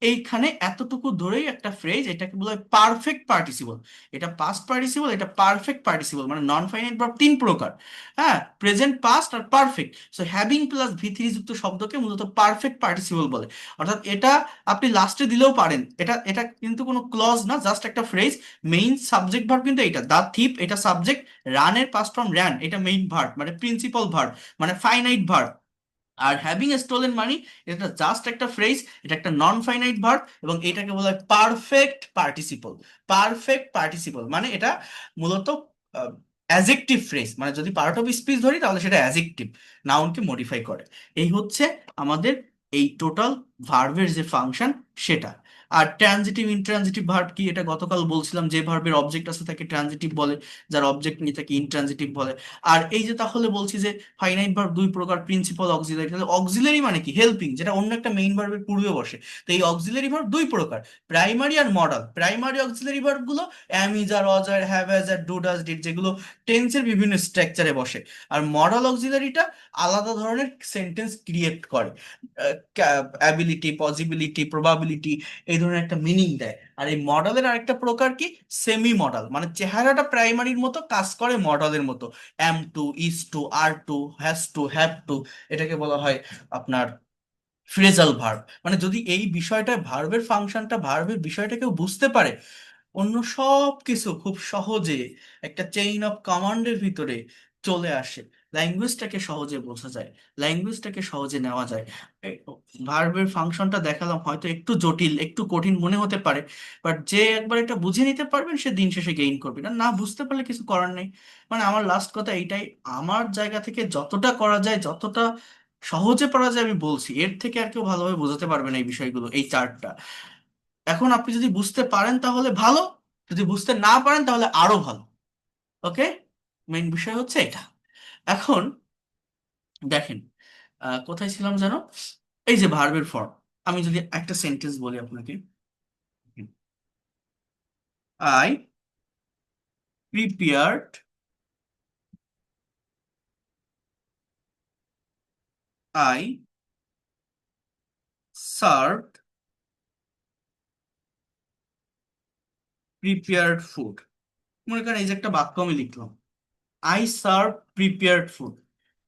এইখানে এতটুকু ধরেই একটা ফ্রেজ, এটাকে বলা হয় পারফেক্ট পার্টিসিপল। এটা পাস্ট পার্টিসিপল, এটা পারফেক্ট পার্টিসিপল। মানে নন ফাইনাইট ভার্ব তিন প্রকার, হ্যাঁ, প্রেজেন্ট, পাস্ট আর পারফেক্ট। সো হ্যাভিং প্লাস ভি3 যুক্ত শব্দকে মূলত পারফেক্ট পার্টিসিপল বলে। অর্থাৎ এটা আপনি লাস্টে দিলেও পারেন, এটা এটা কিন্তু কোনো ক্লজ না, জাস্ট একটা ফ্রেজ। মেইন সাবজেক্ট ভার্ব কিন্তু এটা, দা থিপ এটা সাবজেক্ট, রানের পাস্ট ফর্ম র্যান, এটা মেইন ভার্ব মানে প্রিন্সিপাল ভার্ব, মানে ফাইনাইট ভার্ব। আর হ্যাভিং এ স্টোলেন মানি, এটা জাস্ট একটা ফ্রেজ, এটা একটা নন ফাইনাইট ভার্ব, এবং এটাকে বলা হয় পারফেক্ট পার্টিসিপল। পারফেক্ট পার্টিসিপল মানে এটা মূলত অ্যাজেক্টিভ ফ্রেজ, মানে যদি পার্ট অফ স্পিচ ধরি তাহলে সেটা অ্যাজেক্টিভ, নাউনকে মডিফাই করে। এই হচ্ছে আমাদের এই টোটাল ভার্বের যে ফাংশন সেটা। আর ট্রানজিটিভ ইনট্রানজিটিভ ভার্ব কি, এটা গতকাল বলছিলাম, যে ভার্বের অবজেক্ট আছে তাকে ট্রানজিটিভ বলে, যার অবজেক্ট নেই তাকে ইনট্রানজিটিভ বলে। আর এই যে তাহলে বলছি যে ফাইনাইট ভার্ব দুই প্রকার, প্রিন্সিপাল, অক্সিলারি। তাহলে অক্সিলারি মানে কি? হেল্পিং, যেটা অন্য একটা মেইন ভার্বের পূর্বে বসে। তো এই অক্সিলারি ভার্ব দুই প্রকার, প্রাইমারি আর মডাল। প্রাইমারি অক্সিলারি ভার্ব গুলো অ্যাম, ইজ, আর, ওয়াজ, আর, হ্যাভ, হ্যাজ, আর, ডু, ডাজ, ডিড, যেগুলো টেন্সের বিভিন্ন স্ট্রাকচারে বসে। আর মডাল অক্সিলারিটা আলাদা ধরনের সেন্টেন্স ক্রিয়েট করে, অ্যাবিলিটি, পসিবিলিটি, প্রবাবিলিটি, এই ধরনের একটা মিনিং দেয়। আর এই মডেলের আরেকটা প্রকার কি? সেমি মডাল, মানে চেহারাটা প্রাইমারির মতো, কাজ করে মডেলের মতো। Am to, is to, are to, has to, have to, এটাকে বলা হয় আপনার ফ্রেজাল ভার্ব। মানে যদি এই বিষয়টা, ভার্বের ফাংশনটা, ভার্বের বিষয়টা কেউ বুঝতে পারে, অন্য সব কিছু খুব সহজে একটা চেইন অফ কমান্ডের ভিতরে চলে আসে। ল্যাঙ্গুয়েজটাকে সহজে বোঝা যায়, ল্যাঙ্গুয়েজটাকে সহজে নেওয়া যায়। ভার্বের ফাংশনটা দেখালাম, হয়তো একটু জটিল, একটু কঠিন মনে হতে পারে, বাট যে একবার এটা বুঝে নিতে পারবেন সে দিন শেষে গেইন করবে। না না বুঝতে পারলে কিছু করার নেই। মানে আমার লাস্ট কথা এইটাই, আমার জায়গা থেকে যতটা করা যায়, যতটা সহজে পড়া যায় আমি বলছি, এর থেকে আর কেউ ভালোভাবে বোঝাতে পারবে না এই বিষয়গুলো, এই চার্টটা। এখন আপনি যদি বুঝতে পারেন তাহলে ভালো, যদি বুঝতে না পারেন তাহলে আরো ভালো। ওকে, মেইন বিষয় হচ্ছে এটা। এখন দেখেন, কোথায় ছিলাম যেন? এই যে ভার্বের ফর্ম, আমি যদি একটা সেন্টেন্স বলি আপনাকে, I prepared, I served prepared food. মনে করেন এই যে একটা বাক্য আমি লিখলাম, আই সার্ভ প্রিপেয়ার্ড ফুড।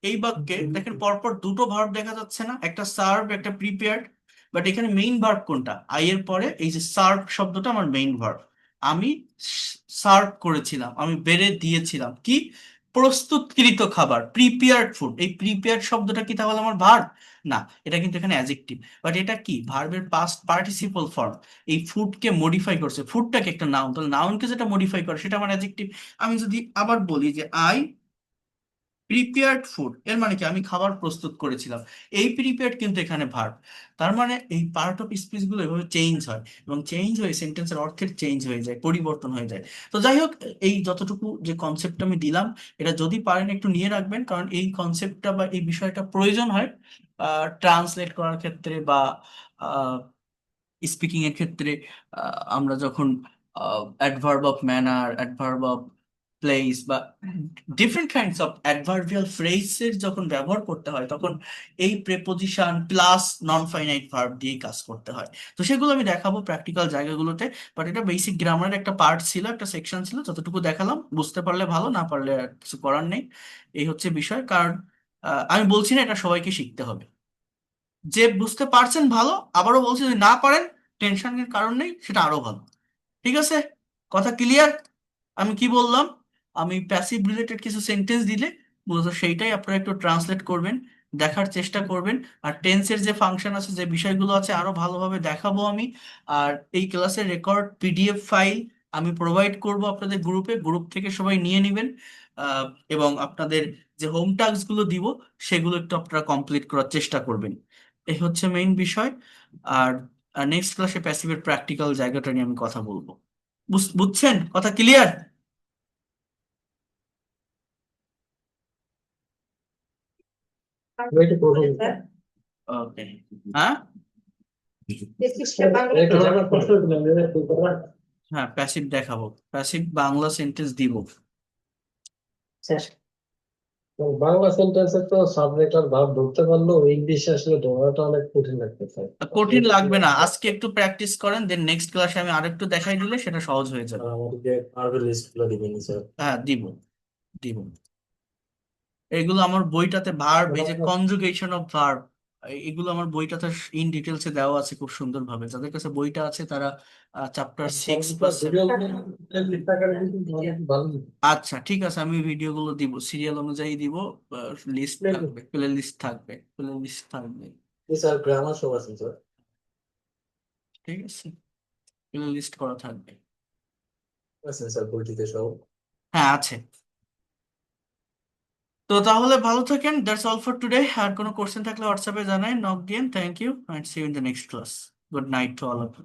এই বাক্যে দেখেন পরপর দুটো ভার্ব দেখা যাচ্ছে না, একটা সার্ভ, একটা প্রিপেয়ার্ড। বাট এখানে মেইন ভার্ব কোনটা? আই এর পরে এই যে সার্ভ শব্দটা আমার মেইন ভার্ব। আমি সার্ভ করেছিলাম, আমি বেড়ে দিয়েছিলাম কি? প্রস্তুতকৃত খাবার, প্রিপেয়ার্ড ফুড। এই প্রিপেয়ার্ড শব্দটা কি তাহলে আমার ভার্ব? না, এটা কিন্তু এখানে অ্যাডজেক্টিভ। বাট এটা কি? ভার্বের পাস্ট পার্টিসিপল ফর্ম। এই ফুডকে মডিফাই করছে, ফুডটাকে একটা নাউন, তাহলে নাউনকে যেটা মডিফাই করে সেটা আমার অ্যাডজেক্টিভ। আমি যদি আবার বলি যে আই প্রিপেয়ার্ড ফুড, এর মানে কি? আমি খাবার প্রস্তুত করেছিলাম। এই প্রিপেয়ার্ড কিন্তু এখানে ভার্ব। তার মানে এই পার্ট অফ স্পিচ গুলো এভাবে চেঞ্জ হয়, এবং চেঞ্জ হয়ে সেন্টেন্সের অর্থের চেঞ্জ হয়ে যায়, পরিবর্তন হয়ে যায়। তো যাই হোক, এই যতটুকু যে কনসেপ্ট আমি দিলাম, এটা যদি পারেন একটু নিয়ে রাখবেন, কারণ এই কনসেপ্টটা বা এই বিষয়টা প্রয়োজন হয় ট্রান্সলেট করার ক্ষেত্রে, বা স্পিকিং এর ক্ষেত্রে। আমরা যখন adverb of manner, adverb of place, বা ডিফারেন্ট কাইন্ডস অফ অ্যাডভার্বিয়াল ফ্রেজের যখন ব্যবহার করতে হয়, তখন এই প্রেপোজিশন প্লাস নন ফাইনাইট ভার্ব দিয়ে কাজ করতে হয়। তো সেগুলো আমি দেখাবো প্র্যাকটিক্যাল জায়গাগুলোতে। বাট এটা বেসিক গ্রামারের একটা পার্ট ছিল, একটা সেকশন ছিল, যতটুকু দেখালাম। বুঝতে পারলে ভালো, না পারলে আর কিছু করার নেই। এই হচ্ছে বিষয়। কারণ আমি বলছি না এটা সবাইকে শিখতে হবে, যে বুঝতে পারছেন ভালো, আবারও বলছি যদি না পারেন টেনশনের কারণ নেই, সেটা আরো ভালো। ঠিক আছে, কথা ক্লিয়ার? আমি কি বললাম? আমি প্যাসিভ রিলেটেড কিছু সেন্টেন্স দিলে মূলত সেইটাই আপনারা একটু ট্রান্সলেট করবেন, দেখার চেষ্টা করবেন। আর টেন্সের যে ফাংশন আছে, যে বিষয়গুলো আছে, আরো ভালোভাবে দেখাবো আমি। আর এই ক্লাসের রেকর্ড পিডিএফ ফাইল আমি প্রোভাইড করব আপনাদের গ্রুপে, গ্রুপ থেকে সবাই নিয়ে নেবেন। আহ, এবং আপনাদের যে হোম টাস্ক গুলো দিব, সেগুলো একটু আপনারা কমপ্লিট করার চেষ্টা করবেন। এই হচ্ছে মেইন বিষয়। আর আর নেক্সট ক্লাসে প্যাসিভের প্র্যাকটিক্যাল জায়গাটা নিয়ে আমি কথা বলবো। বুঝছেন? কথা ক্লিয়ার? ওইটা করুন। ওকে। হ্যাঁ একটা জায়গায় প্রশ্ন দিলাম, এটা একটু করা। হ্যাঁ, প্যাসিভ দেখাবো, প্যাসিভ বাংলা সেন্টেন্স দিব। বাংলা সেন্টেন্সে তো সাবজেক্ট আর ভার্ব ধরতে পারলেও ইংলিশে আসলে ধরাটা অনেক কঠিন লাগতেছে। কঠিন লাগবে না, আজকে একটু প্র্যাকটিস করেন, দেন নেক্সট ক্লাসে আমি আরেকটু দেখাই দিলে সেটা সহজ হয়ে যাবে। আমাদেরকে ভার্বের লিস্টগুলো দিবেন স্যার। হ্যাঁ, দিব দিব। এগুলো আমার বইটাতে ভার্ব, এই যে কনজুগেশন অফ ভার্ব, এগুলো আমার বইটাতে ইন ডিটেলসে দেওয়া আছে খুব সুন্দরভাবে। যাদের কাছে বইটা আছে তারা চ্যাপ্টার 6 বা 7। আচ্ছা ঠিক আছে, আমি ভিডিওগুলো দিব, সিরিয়াল অনুযায়ী দিব, লিস্ট থাকবে, প্লে লিস্ট থাকবে, প্লে লিস্ট থাকবে। স্যার গ্রামার সব আছে স্যার। ঠিক আছে, প্লে লিস্ট করা থাকবে। আছে স্যার বইটিতে সব। হ্যাঁ আছে। তো তাহলে ভালো থাকেন, দ্যাটস অল ফর টুডে। আর কোনো কোশ্চেন থাকলে হোয়াটসঅ্যাপে জানাই, নক দিন। Thank you, and see you in the next class. Good night to all of you.